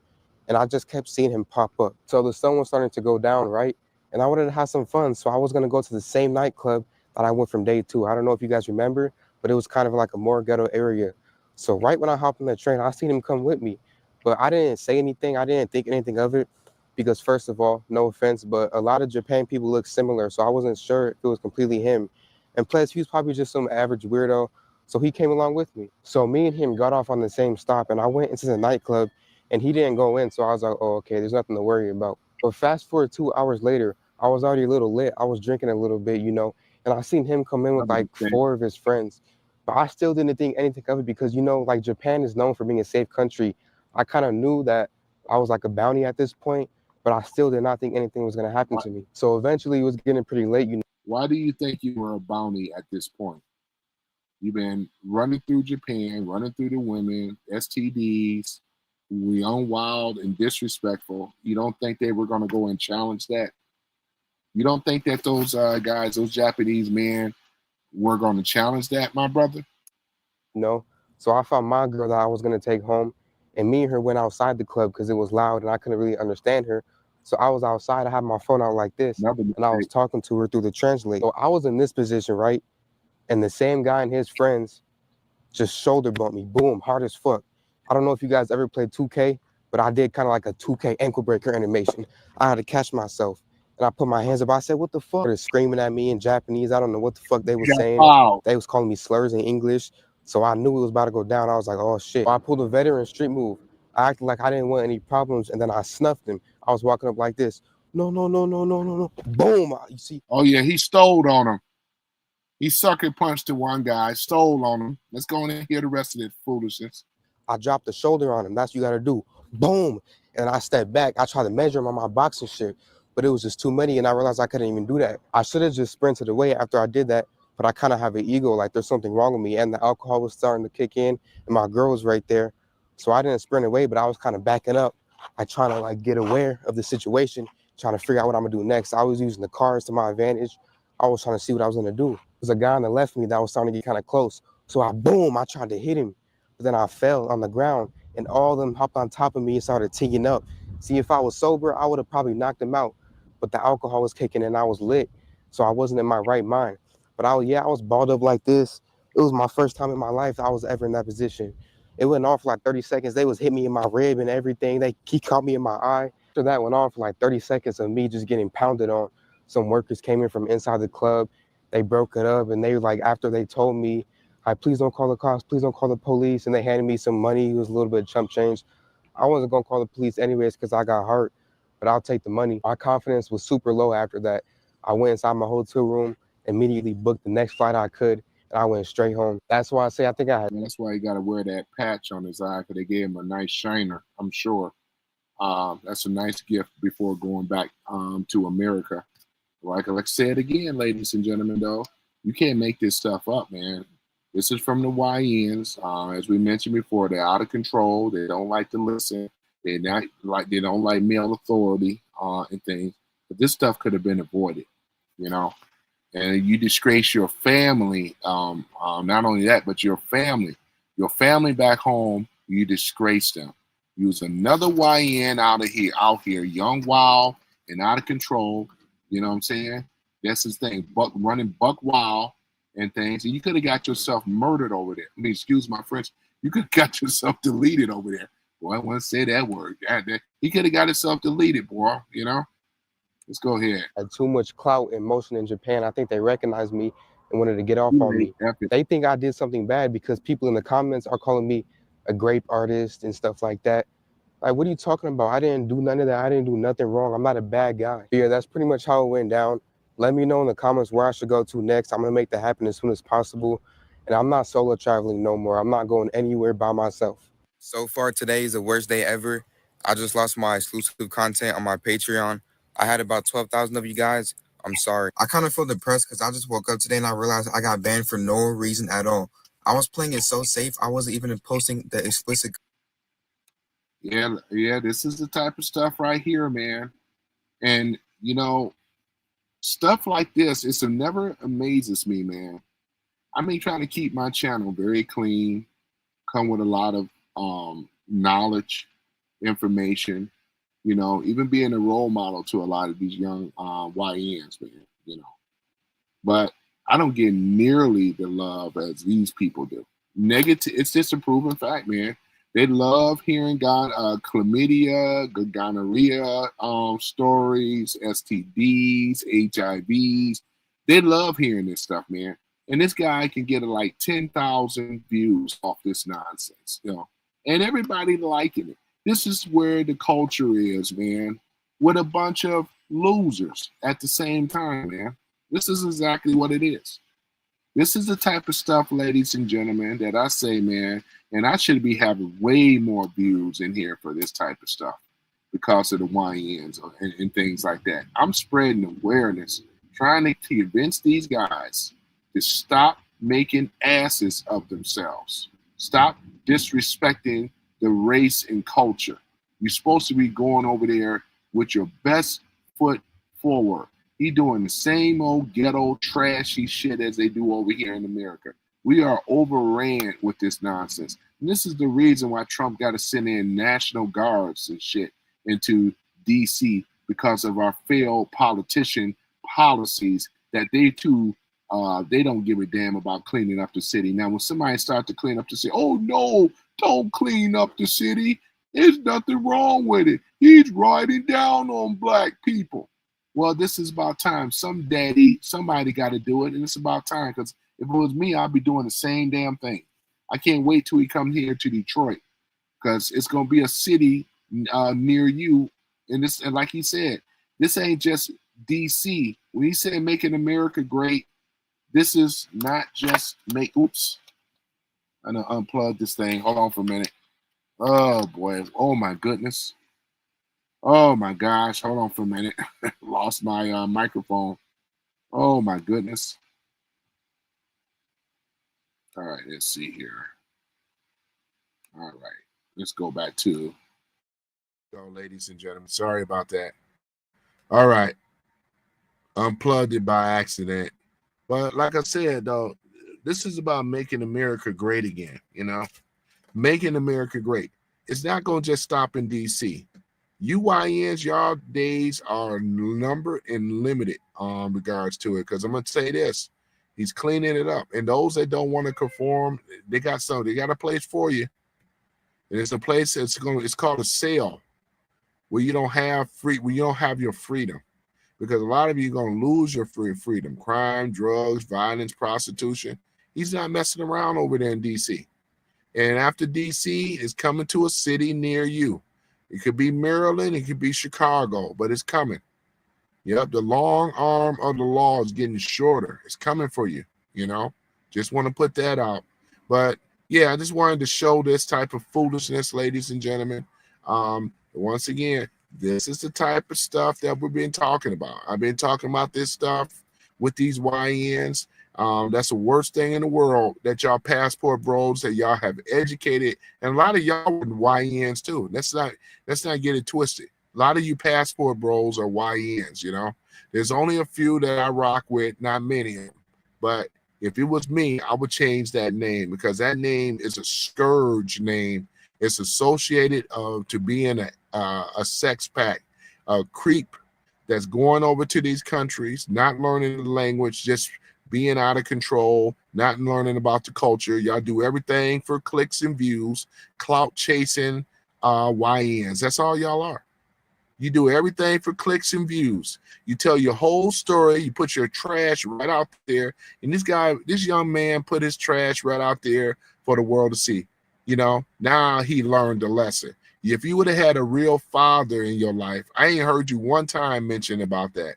and I just kept seeing him pop up. So the sun was starting to go down, right? And I wanted to have some fun, so I was gonna go to the same nightclub that I went from day two. I don't know if you guys remember, but it was kind of like a more ghetto area. So right when I hopped on the train, I seen him come with me, but I didn't say anything. I didn't think anything of it because first of all, no offense, but a lot of Japan people look similar, so I wasn't sure if it was completely him. And plus, he was probably just some average weirdo, so he came along with me. So me and him got off on the same stop, and I went into the nightclub, and he didn't go in, so I was like, oh, okay, there's nothing to worry about. But fast forward 2 hours later, I was already a little lit. I was drinking a little bit, you know, and I seen him come in with like 4 of his friends. But I still didn't think anything of it because, you know, like Japan is known for being a safe country. I kind of knew that I was like a bounty at this point, but I still did not think anything was going to happen to me. So eventually it was getting pretty late, you know. Why do you think you were a bounty at this point? You've been running through Japan, running through the women, STDs, young, wild, and disrespectful. You don't think they were going to go and challenge that? You don't think that those guys, those Japanese men, were going to challenge that, my brother? No. So I found my girl that I was going to take home, and me and her went outside the club because it was loud and I couldn't really understand her. So I was outside, I had my phone out like this, and I was talking to her through the translate. So I was in this position, right? And the same guy and his friends just shoulder bumped me, boom, hard as fuck. I don't know if you guys ever played 2K, but I did kind of like a 2K ankle breaker animation. I had to catch myself, and I put my hands up. I said, what the fuck? They're screaming at me in Japanese. I don't know what the fuck they were saying. They was calling me slurs in English, so I knew it was about to go down. I was like, oh shit. I pulled a veteran street move. I acted like I didn't want any problems, and then I snuffed him. I was walking up like this. No, no, no, no, no, no, no. Boom. You see? Oh, yeah, he stole on him. He sucker punched the one guy, stole on him. Let's go in and hear the rest of this foolishness. I dropped the shoulder on him. That's what you got to do. Boom. And I stepped back. I tried to measure him on my boxing shit, but it was just too many, and I realized I couldn't even do that. I should have just sprinted away after I did that, but I kind of have an ego, like there's something wrong with me, and the alcohol was starting to kick in, and my girl was right there. So I didn't sprint away, but I was kind of backing up. I trying to like get aware of the situation, trying to figure out what I'm gonna do next. I was using the cars to my advantage. I was trying to see what I was gonna do. There's a guy on the left of me that was starting to get kind of close. So I tried to hit him, but then I fell on the ground, and all of them hopped on top of me and started teeing up. See, if I was sober, I would have probably knocked them out, but the alcohol was kicking and I was lit, so I wasn't in my right mind. But I was balled up like this. It was my first time in my life I was ever in that position. It went on for like 30 seconds. They was hitting me in my rib and everything. He caught me in my eye. After that went on for like 30 seconds of me just getting pounded on. Some workers came in from inside the club. They broke it up, and they like, after they told me, please don't call the cops, please don't call the police, and they handed me some money. It was a little bit of chump change. I wasn't gonna call the police anyways because I got hurt, but I'll take the money. My confidence was super low after that. I went inside my hotel room, immediately booked the next flight I could, and I went straight home. That's why I say I think I had. And that's why he got to wear that patch on his eye, because they gave him a nice shiner, I'm sure. That's a nice gift before going back to America. Like I said again, ladies and gentlemen, though, you can't make this stuff up, man. This is from the YNs. As we mentioned before, they're out of control. They don't like to listen. They don't like male authority and things. But this stuff could have been avoided, you know. And you disgrace your family. Not only that, but your family back home. You disgrace them. Use another YN out here, young, wild, and out of control. You know what I'm saying? That's his thing. Running buck wild and things. And you could have got yourself murdered over there. I mean, excuse my French. You could have got yourself deleted over there. Boy, I want to say that word. He could have got himself deleted, boy. You know? Let's go ahead. Had too much clout and motion in Japan. I think they recognized me and wanted to get off on me. They think I did something bad because people in the comments are calling me a grape artist and stuff like that. Like, what are you talking about? I didn't do none of that. I didn't do nothing wrong. I'm not a bad guy. Yeah, that's pretty much how it went down. Let me know in the comments where I should go to next. I'm going to make that happen as soon as possible. And I'm not solo traveling no more. I'm not going anywhere by myself. So far, today is the worst day ever. I just lost my exclusive content on my Patreon. I had about 12,000 of you guys. I'm sorry. I kind of feel depressed because I just woke up today and I realized I got banned for no reason at all. I was playing it so safe. I wasn't even posting the explicit. Yeah, this is the type of stuff right here, man. And, you know, stuff like this, it never amazes me, man. I mean, trying to keep my channel very clean, come with a lot of knowledge, information, you know, even being a role model to a lot of these young YNs, man, you know. But I don't get nearly the love as these people do. Negative, it's just a proven fact, man. They love hearing chlamydia, gonorrhea stories, STDs, HIVs. They love hearing this stuff, man. And this guy can get like 10,000 views off this nonsense, you know, and everybody liking it. This is where the culture is, man, with a bunch of losers at the same time, man. This is exactly what it is. This is the type of stuff, ladies and gentlemen, that I say, man, and I should be having way more views in here for this type of stuff because of the YNs and things like that. I'm spreading awareness, trying to convince these guys to stop making asses of themselves. Stop disrespecting the race and culture. You're supposed to be going over there with your best foot forward. He doing the same old ghetto trashy shit as they do over here in America. We are overran with this nonsense. And this is the reason why Trump got to send in National Guards and shit into DC, because of our failed politician policies that they too, they don't give a damn about cleaning up the city. Now, when somebody starts to clean up the city, oh no, don't clean up the city. There's nothing wrong with it. He's riding down on black people. Well, this is about time. Somebody got to do it, and it's about time, because if it was me, I'd be doing the same damn thing. I can't wait till he comes here to Detroit, because it's going to be a city near you. And like he said, this ain't just DC. When he said making America great, this is not just oops. I'm going to unplug this thing. Hold on for a minute. Oh, boy. Oh, my goodness. Oh, my gosh. Hold on for a minute. Lost my microphone. Oh, my goodness. All right, let's see here. All right, let's go back to. So, ladies and gentlemen, sorry about that. All right, unplugged it by accident. But like I said, though, this is about making America great again, you know, making America great. It's not going to just stop in D.C. UYNs, y'all days are numbered and limited regards to it, because I'm going to say this. He's cleaning it up. And those that don't want to conform, they got a place for you. And it's a place it's called a cell where you don't have your freedom. Because a lot of you are going to lose your freedom. Crime, drugs, violence, prostitution. He's not messing around over there in DC. And after DC, it's coming to a city near you. It could be Maryland, it could be Chicago, but it's coming. Yep, the long arm of the law is getting shorter. It's coming for you, you know. Just want to put that out. But yeah, I just wanted to show this type of foolishness, ladies and gentlemen. Once again, this is the type of stuff that we've been talking about. I've been talking about this stuff with these YNs. That's the worst thing in the world, that y'all passport bros, that y'all have educated, and a lot of y'all were YNs too. Let's not get it twisted. A lot of you passport bros are YNs, you know. There's only a few that I rock with, not many of them. But if it was me, I would change that name, because that name is a scourge name. It's associated to being a sex pack, a creep that's going over to these countries, not learning the language, just being out of control, not learning about the culture. Y'all do everything for clicks and views, clout chasing YNs. That's all y'all are. You do everything for clicks and views. You tell your whole story. You put your trash right out there. And this young man put his trash right out there for the world to see. You know, now he learned a lesson. If you would have had a real father in your life, I ain't heard you one time mention about that.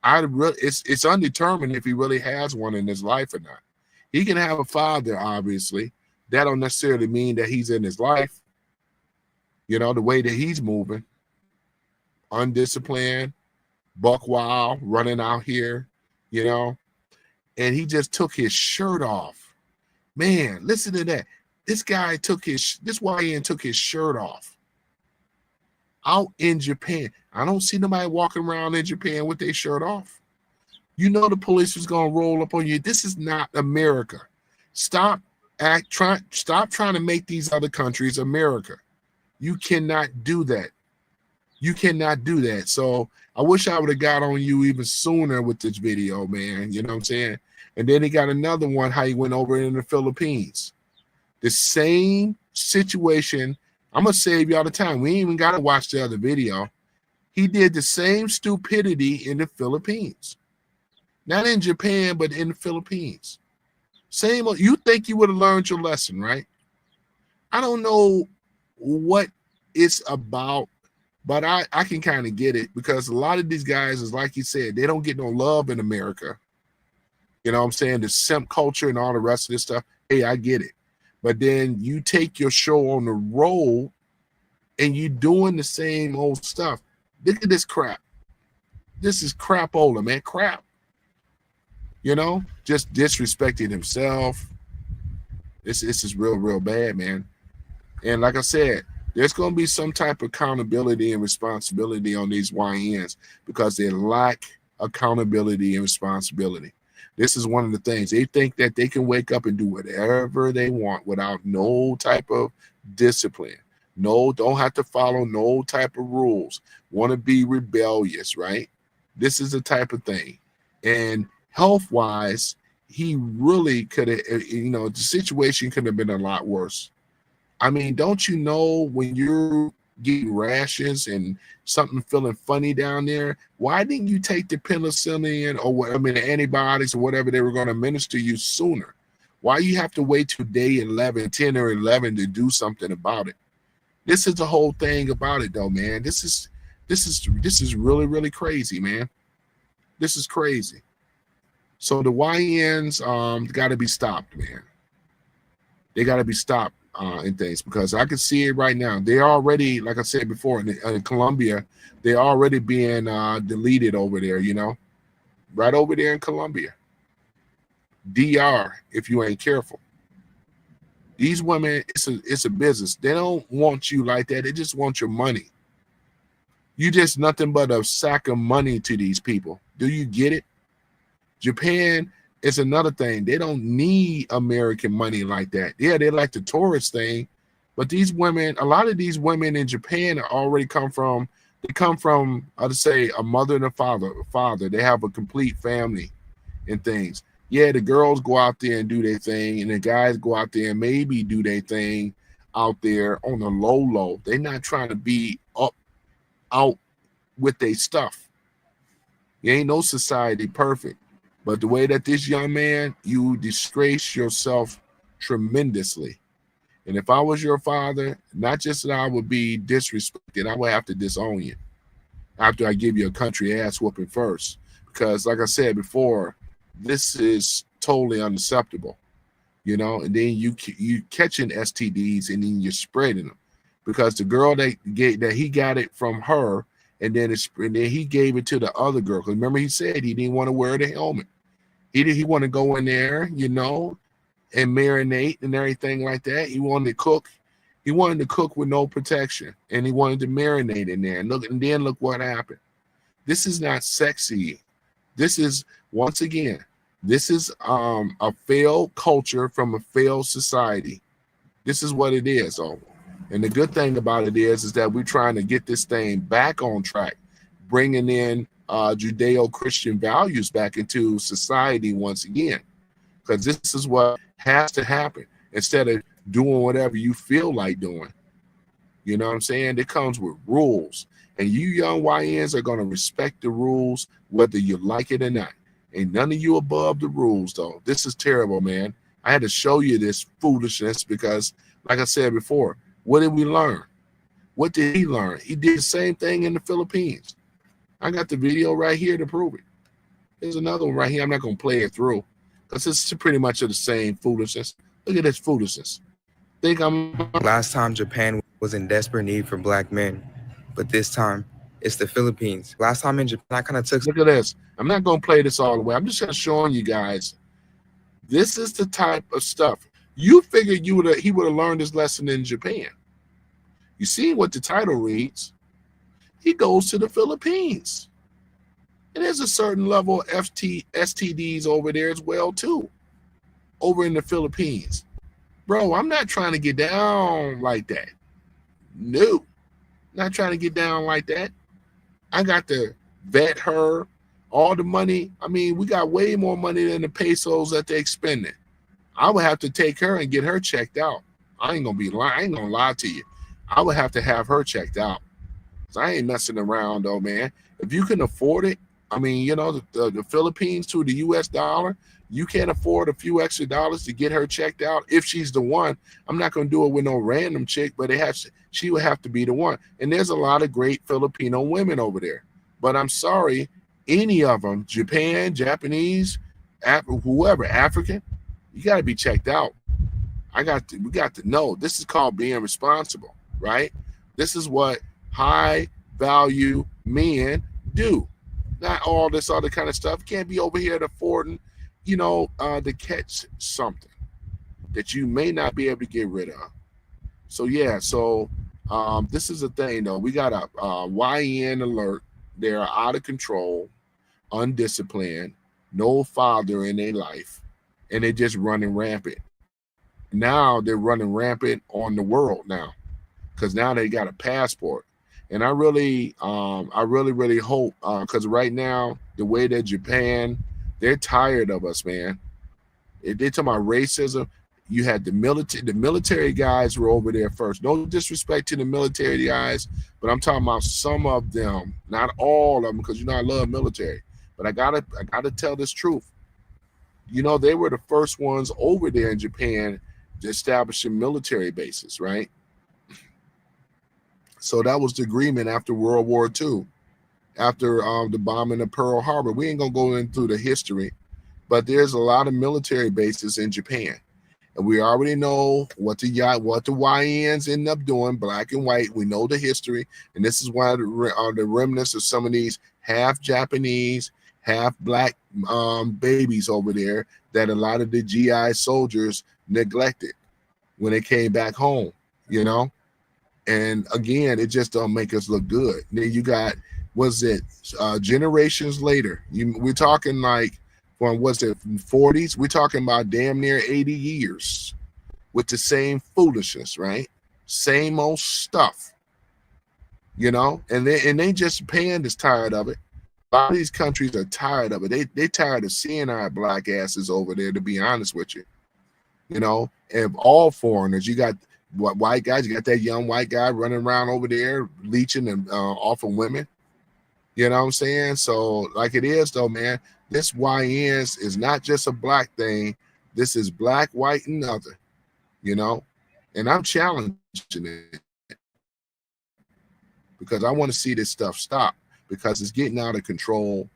It's undetermined if he really has one in his life or not. He can have a father, obviously. That don't necessarily mean that he's in his life. You know, the way that he's moving. Undisciplined, buck wild, running out here, you know, and he just took his shirt off. Man, listen to that. This YN took his shirt off out in Japan. I don't see nobody walking around in Japan with their shirt off. You know the police is gonna roll up on you. This is not America. Stop trying to make these other countries America. You cannot do that. You cannot do that. So I wish I would have got on you even sooner with this video, man. You know what I'm saying? And then he got another one, how he went over in the Philippines. The same situation. I'm going to save y'all the time. We ain't even got to watch the other video. He did the same stupidity in the Philippines. Not in Japan, but in the Philippines. Same. You think you would have learned your lesson, right? I don't know what it's about, but I can kind of get it, because a lot of these guys is like you said, they don't get no love in America. You know what I'm saying? The simp culture and all the rest of this stuff. Hey, I get it. But then you take your show on the road and you doing the same old stuff. Look at this crap. This is crapola, man. Crap. You know, just disrespecting himself. This is real bad, man. And like I said, there's going to be some type of accountability and responsibility on these YNs, because they lack accountability and responsibility. This is one of the things. They think that they can wake up and do whatever they want without no type of discipline. No, don't have to follow no type of rules. Want to be rebellious, right? This is the type of thing. And health-wise, he really could have, you know, the situation could have been a lot worse. I mean, don't you know, when you're getting rashes and something feeling funny down there, why didn't you take the penicillin or the antibiotics or whatever they were going to administer you sooner? Why you have to wait till day 10 or 11 to do something about it? This is the whole thing about it, though, man. This is really crazy, man. This is crazy. So the YNs got to be stopped, man. They got to be stopped. And things, because I can see it right now. They're already, like I said before, in Colombia, they're already being deleted over there, you know, right over there in Colombia. DR, if you ain't careful. These women, it's a business. They don't want you like that. They just want your money. You just nothing but a sack of money to these people. Do you get it? Japan, it's another thing. They don't need American money like that. Yeah, they like the tourist thing, but these women, a lot of these women in Japan are already come from, I'd say, a mother and a father. They have a complete family and things. Yeah, the girls go out there and do their thing, and the guys go out there and maybe do their thing out there on the low. They're not trying to be out with their stuff. You ain't no society perfect. But the way that this young man, you disgrace yourself tremendously. And if I was your father, not just that I would be disrespected, I would have to disown you after I give you a country ass whooping first. Because like I said before, this is totally unacceptable, you know. And then you catching STDs and then you're spreading them, because the girl that he got it from her, and then he gave it to the other girl. Because remember, he said he didn't want to wear the helmet. He wanted to go in there, you know, and marinate and everything like that. He wanted to cook. He wanted to cook with no protection, and he wanted to marinate in there. And then look what happened. This is not sexy. This is, once again, this is a failed culture from a failed society. This is what it is. And the good thing about it is that we're trying to get this thing back on track, bringing in Judeo-Christian values back into society once again, because this is what has to happen, instead of doing whatever you feel like doing. You know what I'm saying? It comes with rules, and you young YNs are going to respect the rules whether you like it or not. Ain't none of you above the rules, though. This is terrible, man. I had to show you this foolishness because, like I said before, what did we learn? What did he learn? He did the same thing in the Philippines. I got the video right here to prove it. There's another one right here. I'm not going to play it through because it's pretty much of the same foolishness. Look at this foolishness. Last time Japan was in desperate need for black men, but this time it's the Philippines. Last time in Japan, I kind of took. Look at this. I'm not going to play this all the way. I'm just showing you guys. This is the type of stuff. You figured he would have learned his lesson in Japan. You see what the title reads? He goes to the Philippines. And there's a certain level of STDs over there as well, too. Over in the Philippines. Bro, I'm not trying to get down like that. No. Not trying to get down like that. I got to vet her. All the money. I mean, we got way more money than the pesos that they're expending. I would have to take her and get her checked out. I ain't gonna lie to you. I would have to have her checked out. I ain't messing around though, man. If you can afford it, I mean, you know, the Philippines to the US dollar, you can't afford a few extra dollars to get her checked out. If she's the one, I'm not gonna do it with no random chick, but she would have to be the one. And there's a lot of great Filipino women over there. But I'm sorry, any of them, Japan, Japanese, whoever, African, you got to be checked out. We got to know. This is called being responsible, right? This is what high value men do. Not all this other kind of stuff. You can't be over here affording, you know, to catch something that you may not be able to get rid of. So yeah, this is the thing though. We got a YN alert. They're out of control, undisciplined, no father in their life, and they're just running rampant. Now they're running rampant on the world now, because now they got a passport. And I really hope, because right now the way that Japan, they're tired of us, man. They're talking about racism. You had the military guys were over there first. No disrespect to the military guys, but I'm talking about some of them, not all of them, because you know I love military. But I gotta tell this truth. You know, they were the first ones over there in Japan establishing military bases, right? So that was the agreement after World War II, after the bombing of Pearl Harbor. We ain't gonna go into the history, but there's a lot of military bases in Japan. And we already know what the YNs end up doing, black and white. We know the history. And this is why the remnants of some of these half Japanese, half black babies over there that a lot of the GI soldiers neglected when they came back home, you know? And again, it just don't make us look good. Then you got, generations later, we're talking like, from 40s, we're talking about damn near 80 years with the same foolishness, right? Same old stuff, you know? And they just Japan is tired of it. A lot of these countries are tired of it. They tired of seeing our black asses over there, to be honest with you. You know, and all foreigners, you got white guys, you got that young white guy running around over there leeching and off of women. You know what I'm saying? So like it is though, man. This YNs is not just a black thing. This is black, white, and other, you know? And I'm challenging it because I want to see this stuff stop because it's getting out of control.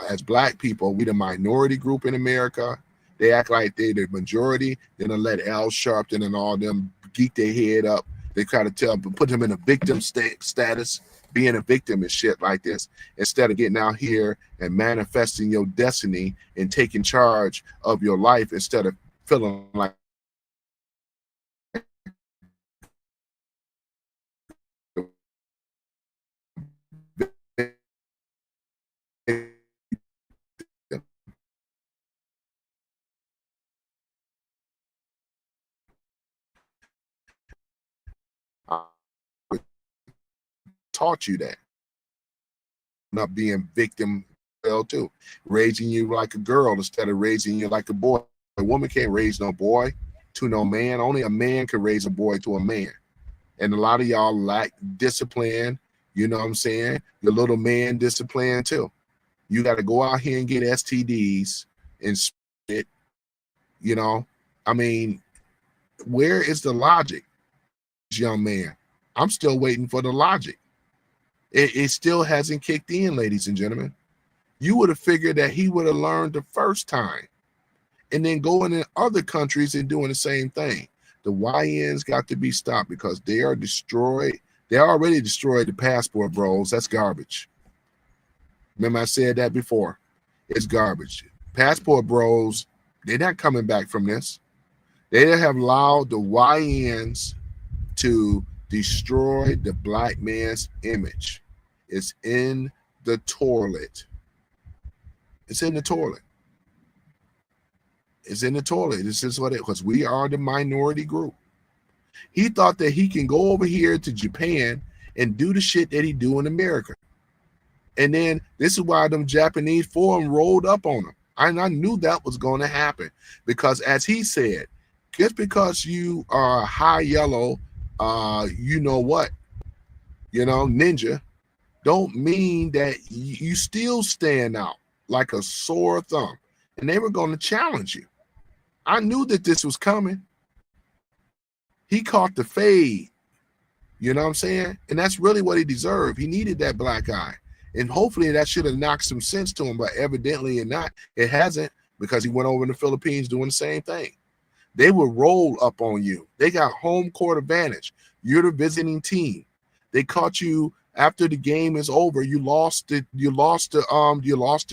As black people, we the minority group in America. They act like they're the majority. Then they let Al Sharpton and all them geek their head up. They try to put them in a victim status, being a victim and shit like this, instead of getting out here and manifesting your destiny and taking charge of your life instead of feeling like taught you that. Not being victim well too, raising you like a girl instead of raising you like a boy. A woman can't raise no boy to no man. Only a man can raise a boy to a man. And a lot of y'all lack discipline. You know what I'm saying? Your little man discipline too. You got to go out here and get STDs and spit. You know, I mean, where is the logic, young man? I'm still waiting for the logic. It still hasn't kicked in, ladies and gentlemen. You would have figured that he would have learned the first time and then going in other countries and doing the same thing. The YNs got to be stopped because they are destroyed. They already destroyed the passport bros. That's garbage. Remember I said that before. It's garbage. Passport bros, they're not coming back from this. They have allowed the YNs to destroy the black man's image. It's in the toilet. It's in the toilet. It's in the toilet. This is what it was. We are the minority group. He thought that he can go over here to Japan and do the shit that he do in America. And then this is why them Japanese forum rolled up on him. And I knew that was going to happen because as he said, just because you are high yellow, you know what, ninja, don't mean that you still stand out like a sore thumb. And they were going to challenge you. I knew that this was coming. He caught the fade. You know what I'm saying? And that's really what he deserved. He needed that black eye. And hopefully that should have knocked some sense to him, but evidently not. It hasn't because he went over in the Philippines doing the same thing. They will roll up on you. They got home court advantage. You're the visiting team. They caught you after the game is over. You lost the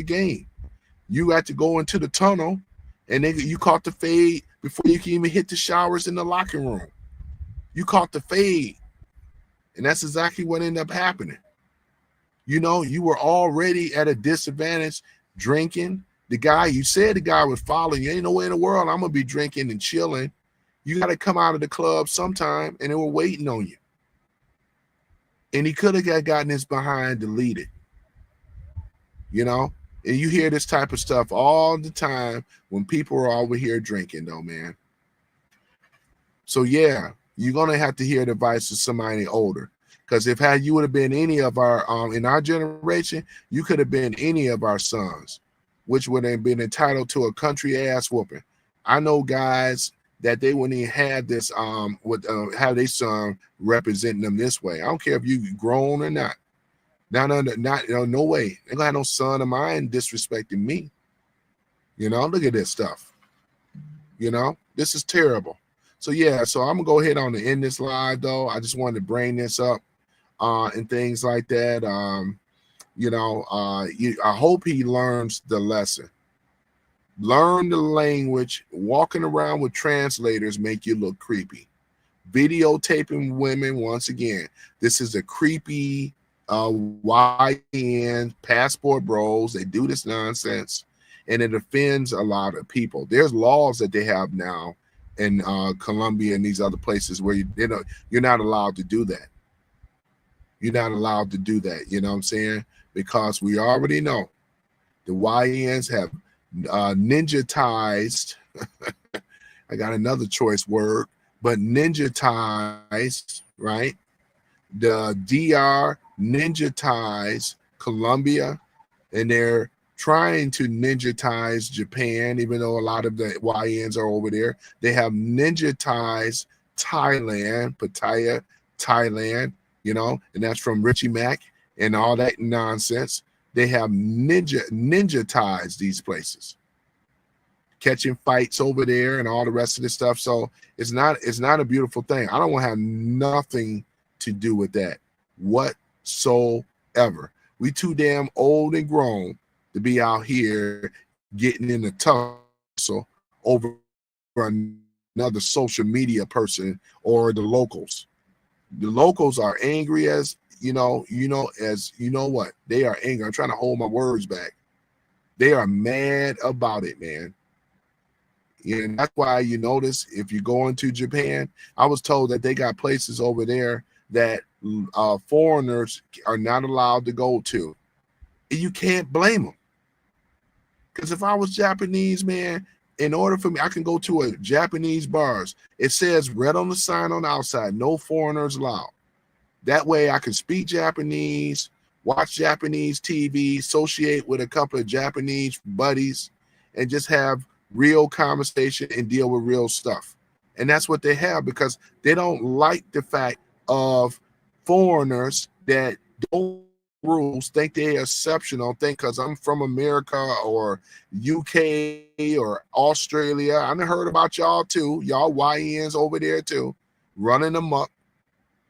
game. You had to go into the tunnel, and you caught the fade before you can even hit the showers in the locker room. You caught the fade, and that's exactly what ended up happening. You were already at a disadvantage drinking. You said the guy was following you. Ain't no way in the world I'm going to be drinking and chilling. You got to come out of the club sometime, and they were waiting on you. And he could have gotten his behind deleted. And you hear this type of stuff all the time when people are over here drinking, though, man. So, yeah, you're going to have to hear the advice of somebody older. Because if you would have been any of our, in our generation, you could have been any of our sons, which would have been entitled to a country ass whooping. I know guys that they wouldn't even have this, have their son representing them this way. I don't care if you grown or not. No way. They're gonna have no son of mine disrespecting me. Look at this stuff. This is terrible. So yeah, so I'm gonna go ahead on to end this live though. I just wanted to bring this up and things like that. I hope he learns the lesson. Learn the language. Walking around with translators make you look creepy. Videotaping women, once again, this is a creepy YN passport bros. They do this nonsense, and it offends a lot of people. There's laws that they have now in Colombia and these other places where you're not allowed to do that. You're not allowed to do that. You know what I'm saying? Because we already know the YNs have ninja-tized. I got another choice word, but ninja-tized, right? The DR ninja-tized Colombia, and they're trying to ninja-tize Japan, even though a lot of the YNs are over there. They have ninja-tized Thailand, Pattaya, Thailand, you know, and that's from Richie Mack and all that nonsense. They have ninja ties these places, catching fights over there and all the rest of this stuff. So it's not a beautiful thing. I don't want to have nothing to do with that whatsoever. We too damn old and grown to be out here getting in a tussle over another social media person or the locals. The locals are angry as as you know what? They are angry. I'm trying to hold my words back. They are mad about it, man. And that's why you notice if you go into Japan, I was told that they got places over there that foreigners are not allowed to go to. And you can't blame them. Because if I was Japanese, man, in order for me, I can go to a Japanese bars. It says red on the sign on the outside, no foreigners allowed. That way I can speak Japanese, watch Japanese TV, associate with a couple of Japanese buddies, and just have real conversation and deal with real stuff. And that's what they have, because they don't like the fact of foreigners that don't rules, think they're exceptional, think because I'm from America or UK or Australia. I done heard about y'all too, y'all YNs over there too, running amok,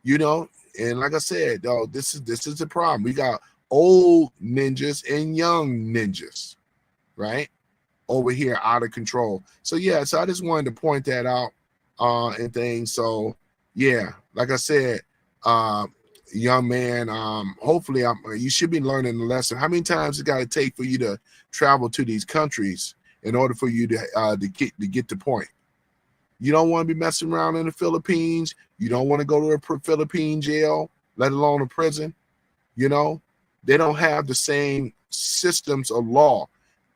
you know. And like I said, though, this is the problem. We got old ninjas and young ninjas, right, over here out of control. So yeah, so I just wanted to point that out and things. So yeah, like I said, young man, hopefully you should be learning the lesson. How many times it got to take for you to travel to these countries in order for you to get the point? You don't want to be messing around in the Philippines. You don't want to go to a Philippine jail, let alone a prison. You know, they don't have the same systems of law.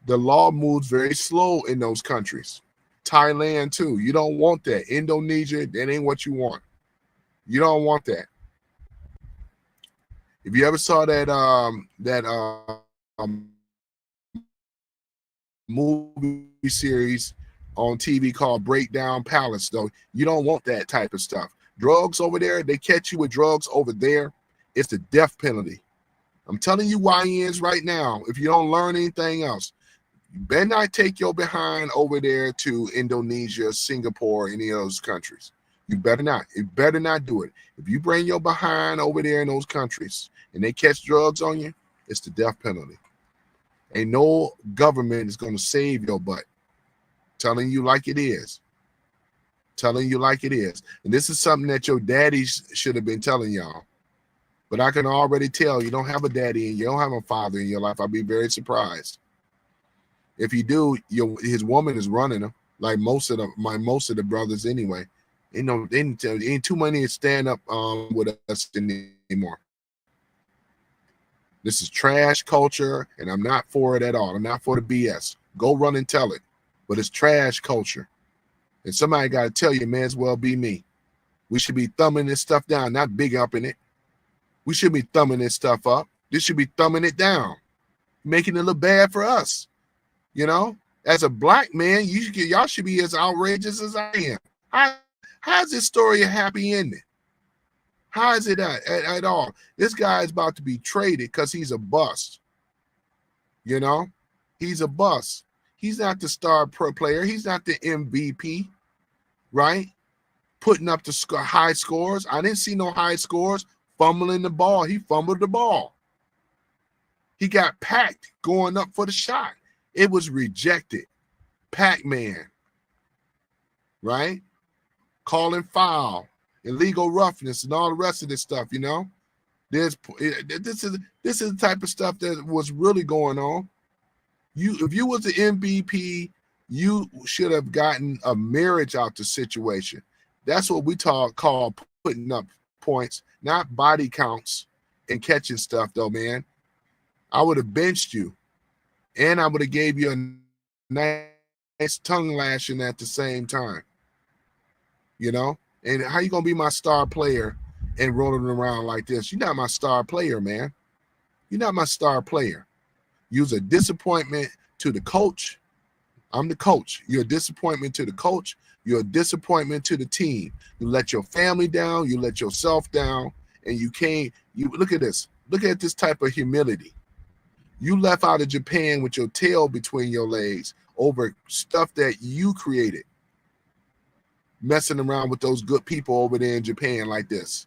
The law moves very slow in those countries. Thailand too. You don't want that. Indonesia, that ain't what you want. You don't want that. If you ever saw that movie series on TV called Breakdown Palace, though, you don't want that type of stuff. Drugs over there, they catch you with drugs over there, it's the death penalty. I'm telling you YNs right now, if you don't learn anything else, you better not take your behind over there to Indonesia, Singapore, any of those countries. You better not. You better not do it. If you bring your behind over there in those countries and they catch drugs on you, it's the death penalty. Ain't no government is going to save your butt. Telling you like it is. Telling you like it is. And this is something that your daddies should have been telling y'all. But I can already tell you don't have a daddy and you don't have a father in your life. I'd be very surprised. If you do, his woman is running him, like most of the brothers anyway. Ain't too many to stand up with us anymore. This is trash culture, and I'm not for it at all. I'm not for the BS. Go run and tell it. But it's trash culture. And somebody got to tell you, may as well be me. We should be thumbing this stuff down, not big up in it. We should be thumbing this stuff up. This should be thumbing it down, making it look bad for us. You know, as a black man, y'all should be as outrageous as I am. How's this story a happy ending? How is it at all? This guy is about to be traded because he's a bust. You know, he's a bust. He's not the star pro player. He's not the MVP, right? Putting up the high scores. I didn't see no high scores. Fumbling the ball. He fumbled the ball. He got packed going up for the shot. It was rejected. Pac-Man, right? Calling foul, illegal roughness, and all the rest of this stuff, you know? This is the type of stuff that was really going on. If you was the MVP, you should have gotten a marriage out the situation. That's what we call putting up points, not body counts and catching stuff, though, man. I would have benched you, and I would have gave you a nice tongue lashing at the same time. You know? And how you gonna be my star player and rolling around like this? You're not my star player, man. You're not my star player. You're a disappointment to the coach. I'm the coach. You're a disappointment to the coach. You're a disappointment to the team. You let your family down. You let yourself down. And you can't, you look at this. Look at this type of humility. You left out of Japan with your tail between your legs over stuff that you created. Messing around with those good people over there in Japan like this.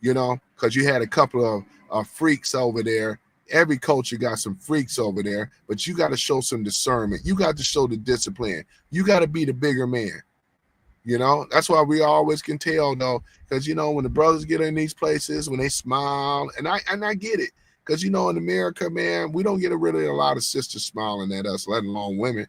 You know, because you had a couple of freaks over there. Every culture got some freaks over there, but you got to show some discernment. You got to show the discipline. You got to be the bigger man. You know, that's why we always can tell, though, because, you know, when the brothers get in these places, when they smile, and I get it, because, you know, in America, man, we don't get really a lot of sisters smiling at us, let alone women.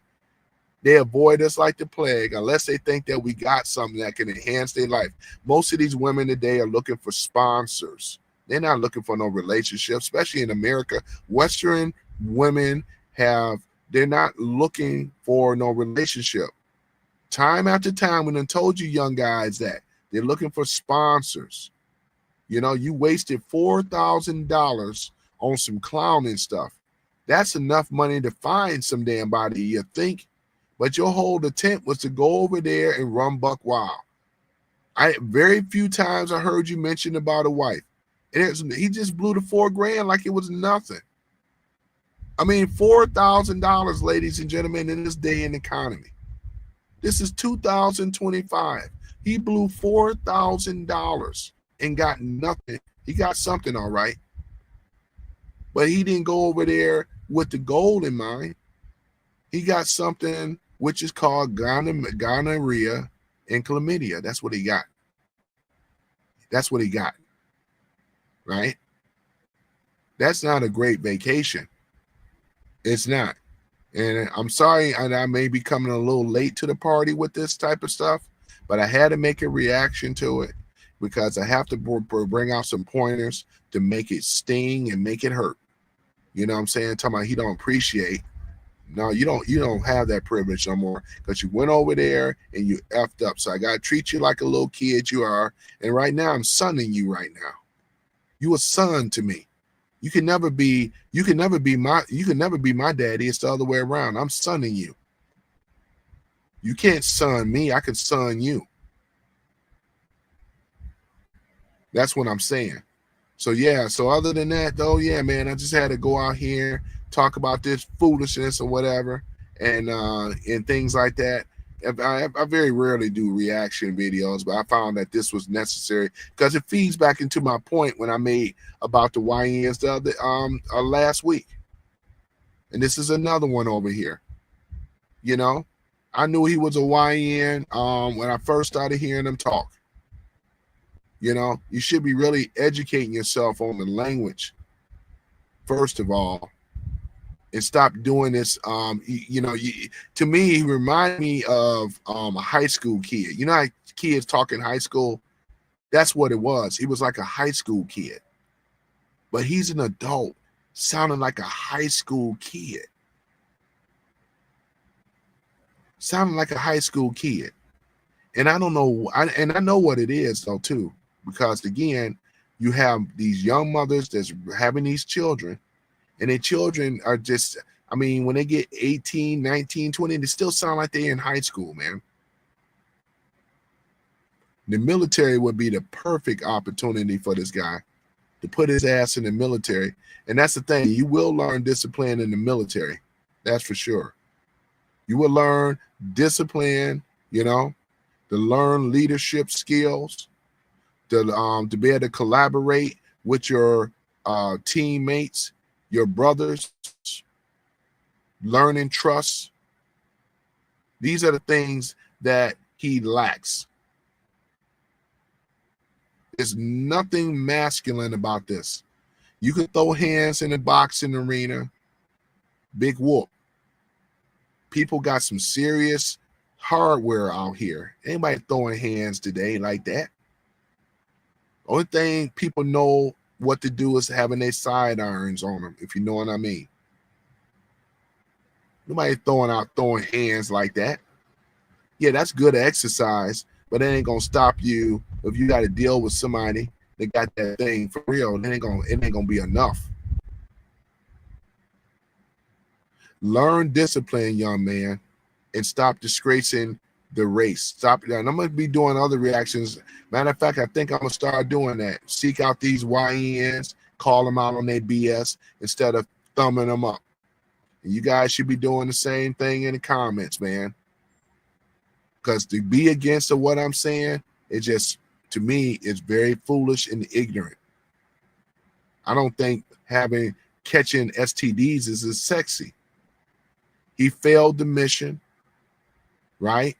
They avoid us like the plague unless they think that we got something that can enhance their life. Most of these women today are looking for sponsors. They're not looking for no relationship, especially in America. Western women they're not looking for no relationship. Time after time, when I told you young guys that they're looking for sponsors. You know, you wasted $4,000 on some clowning stuff. That's enough money to find some damn body, you think. But your whole attempt was to go over there and run buck wild. Very few times I heard you mention about a wife. And he just blew the $4,000 like it was nothing. I mean, $4,000, ladies and gentlemen, in this day and economy. This is 2025. He blew $4,000 and got nothing. He got something, all right. But he didn't go over there with the goal in mind. He got something which is called gonorrhea and chlamydia. That's what he got. That's what he got. Right? That's not a great vacation. It's not. And I'm sorry, and I may be coming a little late to the party with this type of stuff, but I had to make a reaction to it because I have to bring out some pointers to make it sting and make it hurt. You know what I'm saying? Talking about he don't appreciate. No, you don't have that privilege no more because you went over there and you effed up. So I gotta treat you like a little kid you are. And right now I'm sonning you right now. You a son to me. You can never be my daddy. It's the other way around. I'm sonning you. You can't son me, I can son you. That's what I'm saying. So yeah, so other than that though, yeah, man, I just had to go out here, talk about this foolishness or whatever, and things like that. I very rarely do reaction videos, but I found that this was necessary because it feeds back into my point when I made about the YNs the other last week. And this is another one over here. You know, I knew he was a YN when I first started hearing him talk. You know, you should be really educating yourself on the language, first of all, and stop doing this. To me, he reminded me of a high school kid. You know how kids talk in high school? That's what it was. He was like a high school kid. But he's an adult, sounding like a high school kid. Sounding like a high school kid. And I don't know, and I know what it is, though, too. Because, again, you have these young mothers that's having these children, and their children are just, I mean, when they get 18, 19, 20, they still sound like they're in high school, man. The military would be the perfect opportunity for this guy to put his ass in the military. And that's the thing. You will learn discipline in the military. That's for sure. You will learn discipline, you know, to learn leadership skills, to be able to collaborate with your teammates, your brothers, learning trust. These are the things that he lacks. There's nothing masculine about this. You can throw hands in the boxing arena, big whoop. People got some serious hardware out here. Anybody throwing hands today like that? Only thing people know what to do is having their sidearms on them, if you know what I mean. Nobody throwing hands like that. Yeah, that's good exercise, but it ain't gonna stop you if you got to deal with somebody that got that thing for real. It ain't gonna be enough. Learn discipline, young man. and stop disgracing the race. Stop. And I'm going to be doing other reactions. Matter of fact, I think I'm going to start doing that. Seek out these YNs, call them out on their BS instead of thumbing them up. And you guys should be doing the same thing in the comments, man. Because to be against what I'm saying, it just, to me, it's very foolish and ignorant. I don't think catching STDs is as sexy. He failed the mission, right?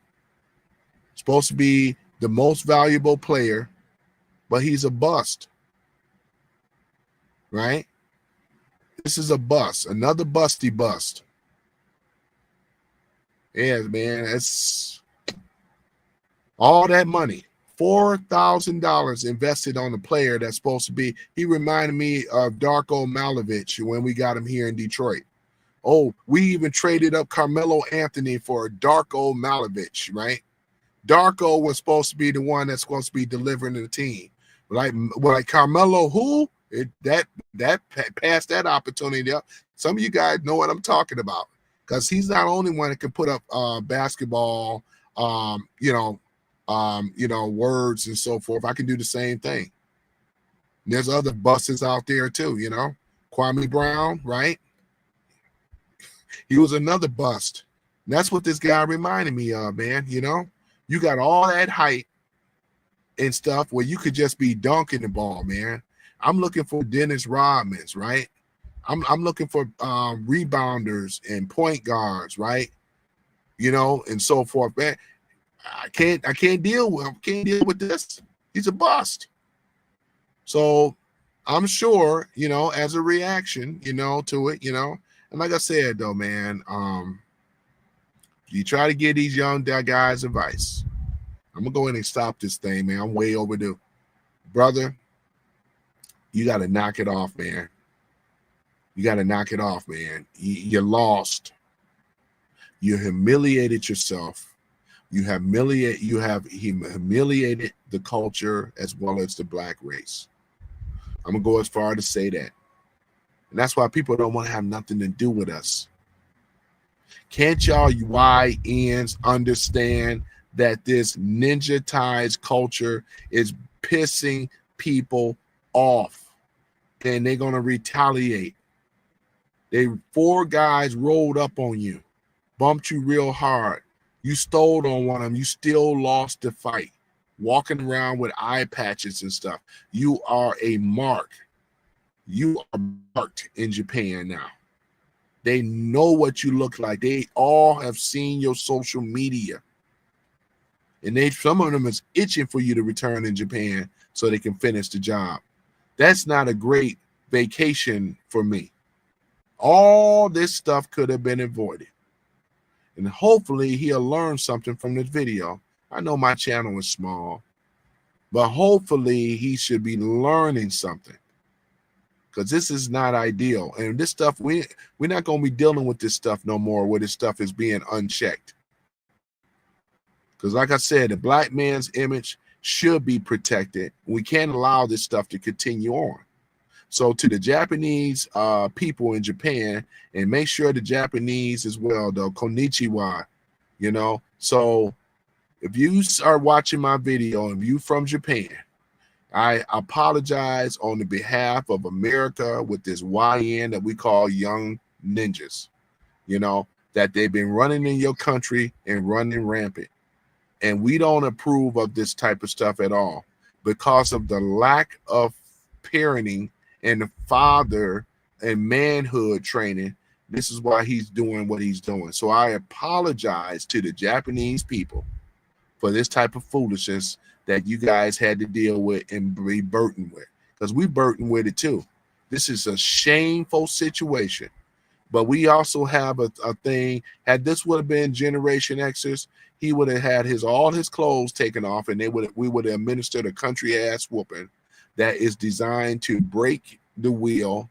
Supposed to be the most valuable player, but he's a bust, right? This is a bust, another busty bust. Yeah, man, it's all that money. $4,000 invested on a player that's supposed to be. He reminded me of Darko Malovic when we got him here in Detroit. Oh, we even traded up Carmelo Anthony for Darko Malovic, right? Darko was supposed to be the one that's supposed to be delivering to the team. Like Carmelo, who? That passed that opportunity up. Some of you guys know what I'm talking about, because he's not the only one that can put up basketball, words and so forth. I can do the same thing. There's other buses out there too, Kwame Brown, right? He was another bust. And that's what this guy reminded me of, man. You got all that height and stuff where you could just be dunking the ball, man. I'm looking for Dennis Rodmans, right? I'm looking for rebounders and point guards, right? And so forth, man. I can't deal with this. He's a bust. So I'm sure, as a reaction, to it, and like I said, though, man, you try to give these young guys advice. I'm gonna go in and stop this thing, man. I'm way overdue. Brother, you got to knock it off, man. You got to knock it off, man. You're lost. You humiliated yourself. You have humiliated the culture as well as the black race. I'm gonna go as far to say that. And that's why people don't want to have nothing to do with us. Can't y'all YNs understand that this ninja ties culture is pissing people off, and they're gonna retaliate? Four guys rolled up on you, bumped you real hard. You stole on one of them. You still lost the fight. Walking around with eye patches and stuff. You are a mark. You are marked in Japan now. They know what you look like. They all have seen your social media. And some of them is itching for you to return in Japan so they can finish the job. That's not a great vacation for me. All this stuff could have been avoided. And hopefully he'll learn something from this video. I know my channel is small, but hopefully he should be learning something, because this is not ideal. And this stuff, we're not going to be dealing with this stuff no more, where this stuff is being unchecked. Because like I said, the black man's image should be protected. We can't allow this stuff to continue on. So to the Japanese people in Japan, and make sure the Japanese as well, though, konnichiwa, So if you are watching my video and you from Japan, I apologize on the behalf of America with this YN that we call young ninjas, that they've been running in your country and running rampant. And we don't approve of this type of stuff at all, because of the lack of parenting and the father and manhood training. This is why he's doing what he's doing. So I apologize to the Japanese people for this type of foolishness that you guys had to deal with and be burdened with, because we burdened with it too. This is a shameful situation. But we also have a thing. Had this would have been Generation Xers, he would have had all his clothes taken off, and we would have administered a country ass whooping that is designed to break the wheel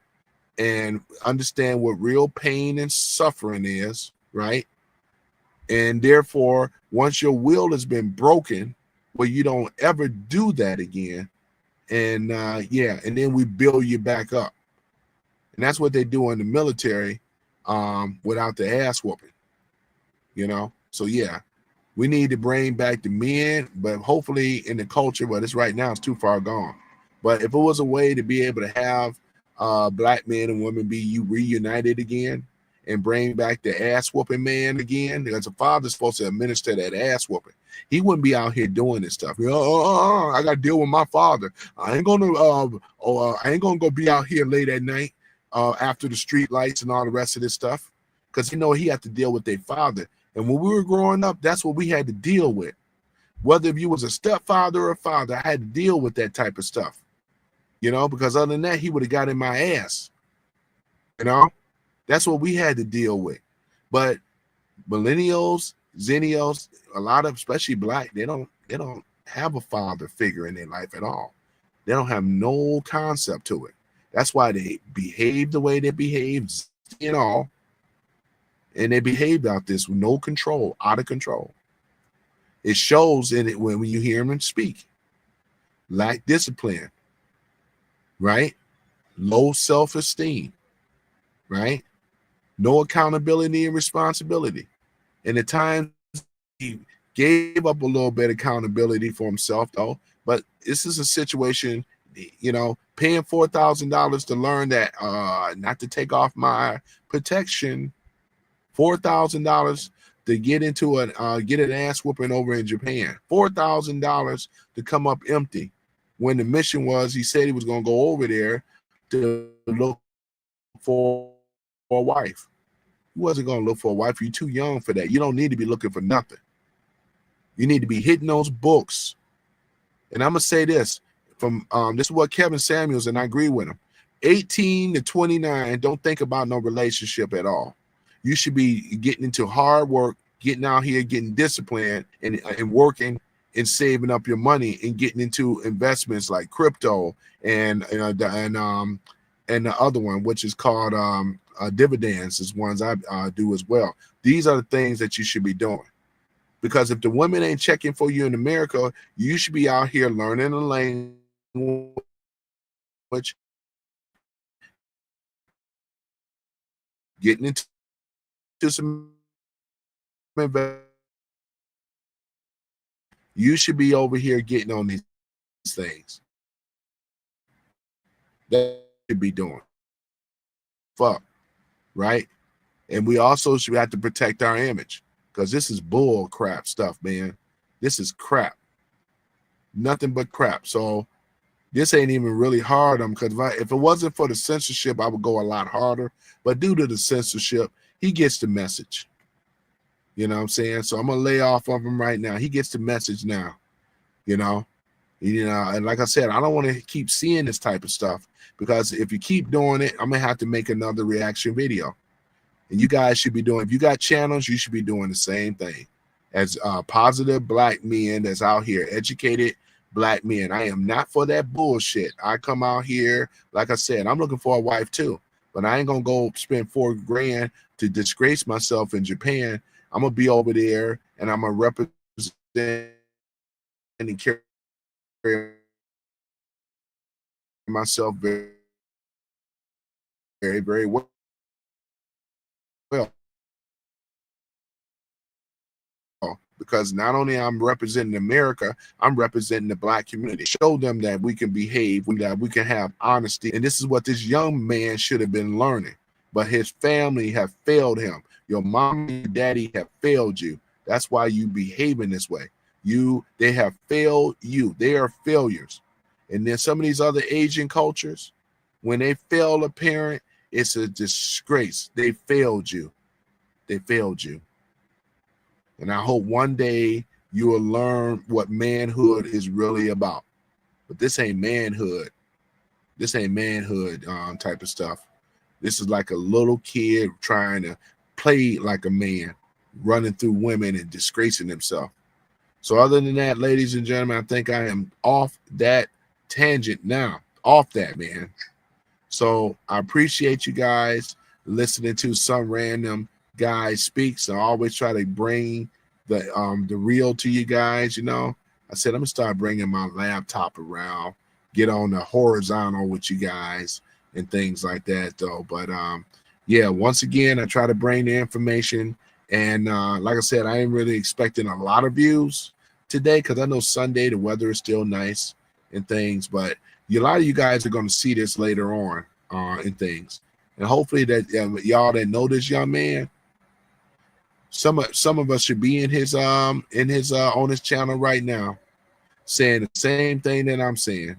and understand what real pain and suffering is, right? And therefore, once your will has been broken, well, you don't ever do that again. And and then we build you back up. And that's what they do in the military without the ass whooping, So yeah, we need to bring back the men, but hopefully in the culture, but it's right now it's too far gone. But if it was a way to be able to have black men and women be reunited again and bring back the ass whooping man again, because a father's supposed to administer that ass whooping. He wouldn't be out here doing this stuff. I got to deal with my father. I ain't gonna go be out here late at night after the street lights and all the rest of this stuff, because he had to deal with their father. And when we were growing up, that's what we had to deal with. Whether if you was a stepfather or a father, I had to deal with that type of stuff. Because other than that, he would have got in my ass. That's what we had to deal with. But millennials, zennials, a lot of, especially black, they don't have a father figure in their life at all. They don't have no concept to it. That's why they behave the way they behave, and they behaved out this with no control, out of control. It shows in it when you hear them speak. Lack discipline, right? Low self-esteem, right? No accountability and responsibility. And at times he gave up a little bit of accountability for himself, though. But this is a situation, paying $4,000 to learn that not to take off my protection. $4,000 to get into get an ass whooping over in Japan. $4,000 to come up empty, when the mission was he said he was going to go over there to look for a wife. He wasn't going to look for a wife. You're too young for that. You don't need to be looking for nothing. You need to be hitting those books. And I'm gonna say this from this is what Kevin Samuels, and I agree with him. 18 to 29, don't think about no relationship at all. You should be getting into hard work, getting out here, getting disciplined, and working and saving up your money and getting into investments like crypto and the other one, which is called dividends, is ones I do as well. These are the things that you should be doing, because if the women ain't checking for you in America, you should be out here learning the language, getting into some investment. You should be over here getting on these things. That should be doing. Fuck, right? And we also should have to protect our image, because this is bull crap stuff, man. This is crap. Nothing but crap. So this ain't even really hard on, because if it wasn't for the censorship, I would go a lot harder. But due to the censorship, he gets the message. You know what I'm saying? So I'm gonna lay off of him right now. He gets the message now. And like I said, I don't want to keep seeing this type of stuff, because if you keep doing it, I'm gonna have to make another reaction video. And you guys should be doing, if you got channels, you should be doing the same thing as positive black men that's out here, educated black men. I am not for that bullshit. I come out here, like I said, I'm looking for a wife too, but I ain't gonna go spend $4,000 to disgrace myself in Japan. I'm gonna be over there and I'm gonna represent and carry myself very, very, very well. Because not only I'm representing America, I'm representing the black community. Show them that we can behave, that we can have honesty. And this is what this young man should have been learning. But his family have failed him. Your mom and your daddy have failed you. That's why you behaving this way. They have failed you. They are failures. And then some of these other Asian cultures, when they fail a parent, it's a disgrace. They failed you. They failed you. And I hope one day you will learn what manhood is really about. But this ain't manhood. This ain't manhood type of stuff. This is like a little kid trying to play like a man, running through women and disgracing himself. So other than that, ladies and gentlemen, I think I am off that tangent now. Off that, man. So I appreciate you guys listening to some random guy speaks. I always try to bring the real to you guys. I said I'm gonna start bringing my laptop around, get on the horizontal with you guys and things like that, though. But yeah, once again, I try to bring the information And like I said, I ain't really expecting a lot of views today because I know Sunday the weather is still nice and things, but a lot of you guys are going to see this later on and things. And hopefully that y'all that know this young man, some of us should be in his on his channel right now saying the same thing that I'm saying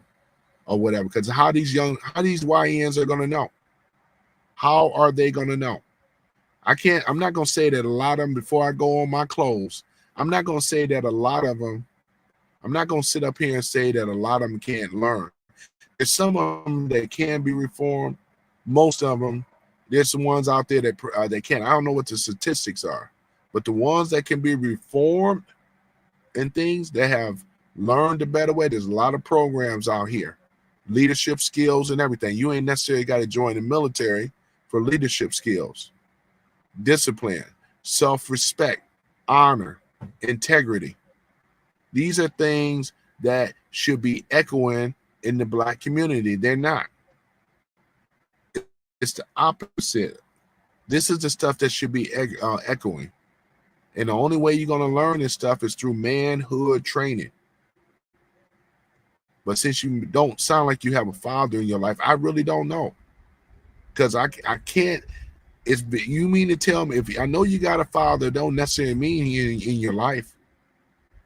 or whatever. Because how these YNs are going to know? How are they going to know? I'm not going to say that a lot of them, before I go on my close, I'm not going to say that a lot of them, I'm not going to sit up here and say that a lot of them can't learn. There's some of them that can be reformed. Most of them, there's some ones out there that they can't. I don't know what the statistics are, but the ones that can be reformed and things that have learned a better way, there's a lot of programs out here, leadership skills and everything. You ain't necessarily got to join the military for leadership skills. Discipline, self-respect, honor, integrity. These are things that should be echoing in the Black community. They're not. It's the opposite. This is the stuff that should be echoing. And the only way you're going to learn this stuff is through manhood training. But since you don't sound like you have a father in your life, I really don't know. Because I can't. You mean to tell me, if I know you got a father, don't necessarily mean he in your life,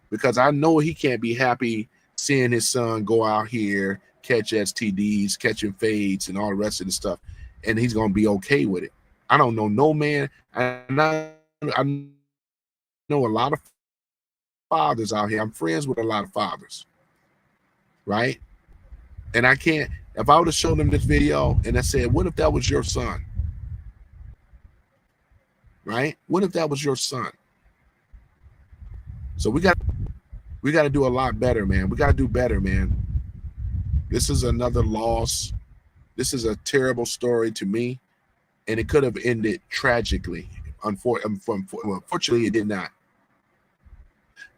because I know he can't be happy seeing his son go out here, catch STDs, catching fades and all the rest of the stuff, and he's going to be okay with it. I don't know no man, and I know a lot of fathers out here. I'm friends with a lot of fathers, right? And I can't, if I would have shown them this video and I said, what if that was your son? Right? What if that was your son? So we got to do a lot better, man. We got to do better, man. This is another loss. This is a terrible story to me, and it could have ended tragically. Unfortunately, it did not.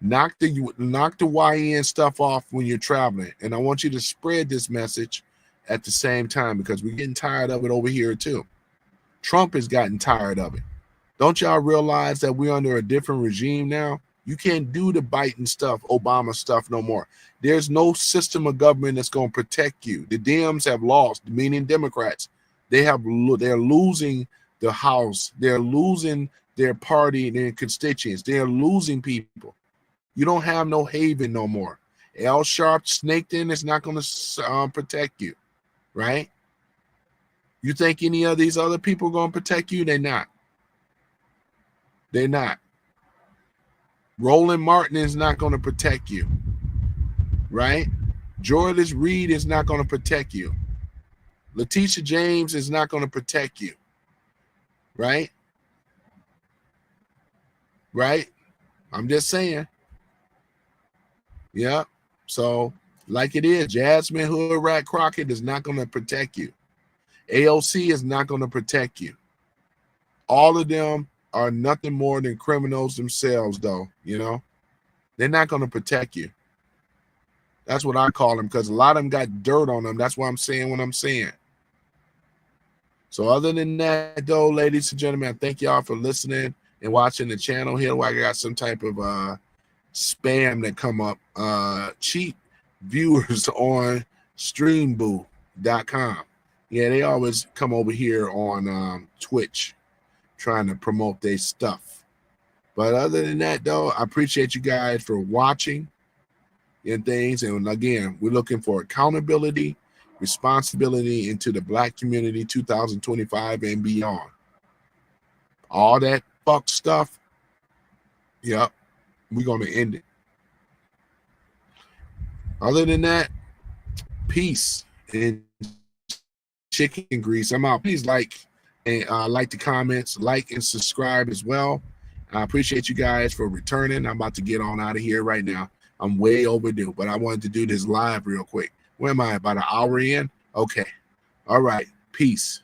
Knock the YN stuff off when you're traveling, and I want you to spread this message at the same time, because we're getting tired of it over here too. Trump has gotten tired of it. Don't y'all realize that we're under a different regime now? You can't do the Biden stuff, Obama stuff no more. There's no system of government that's going to protect you. The Dems have lost, meaning Democrats. They're losing the House. They're losing their party and their constituents. They're losing people. You don't have no haven no more. Al Sharp snaked in is not going to protect you, right? You think any of these other people are going to protect you? They're not. They're not. Roland Martin is not going to protect you, right? Joyless Reed is not going to protect you. Letitia James is not going to protect you, right? Right? I'm just saying. Yeah. So, like it is, Jasmine Hood Rat Crockett is not going to protect you. AOC is not going to protect you. All of them are nothing more than criminals themselves, though. You know, they're not going to protect you. That's what I call them, because a lot of them got dirt on them. That's why I'm saying what I'm saying. So other than that, though, ladies and gentlemen, I thank y'all for listening and watching the channel here. I got some type of spam that come up. Cheap viewers on streamboo.com. Yeah, they always come over here on Twitch trying to promote their stuff. But other than that, though, I appreciate you guys for watching and things. And again, we're looking for accountability, responsibility into the Black community 2025 and beyond. All that fuck stuff, yep, we're going to end it. Other than that, peace and chicken grease. I'm out. Please like the comments, like and subscribe as well. I appreciate you guys for returning. I'm about to get on out of here right now. I'm way overdue, but I wanted to do this live real quick. Where am I? About an hour in? Okay. All right. Peace.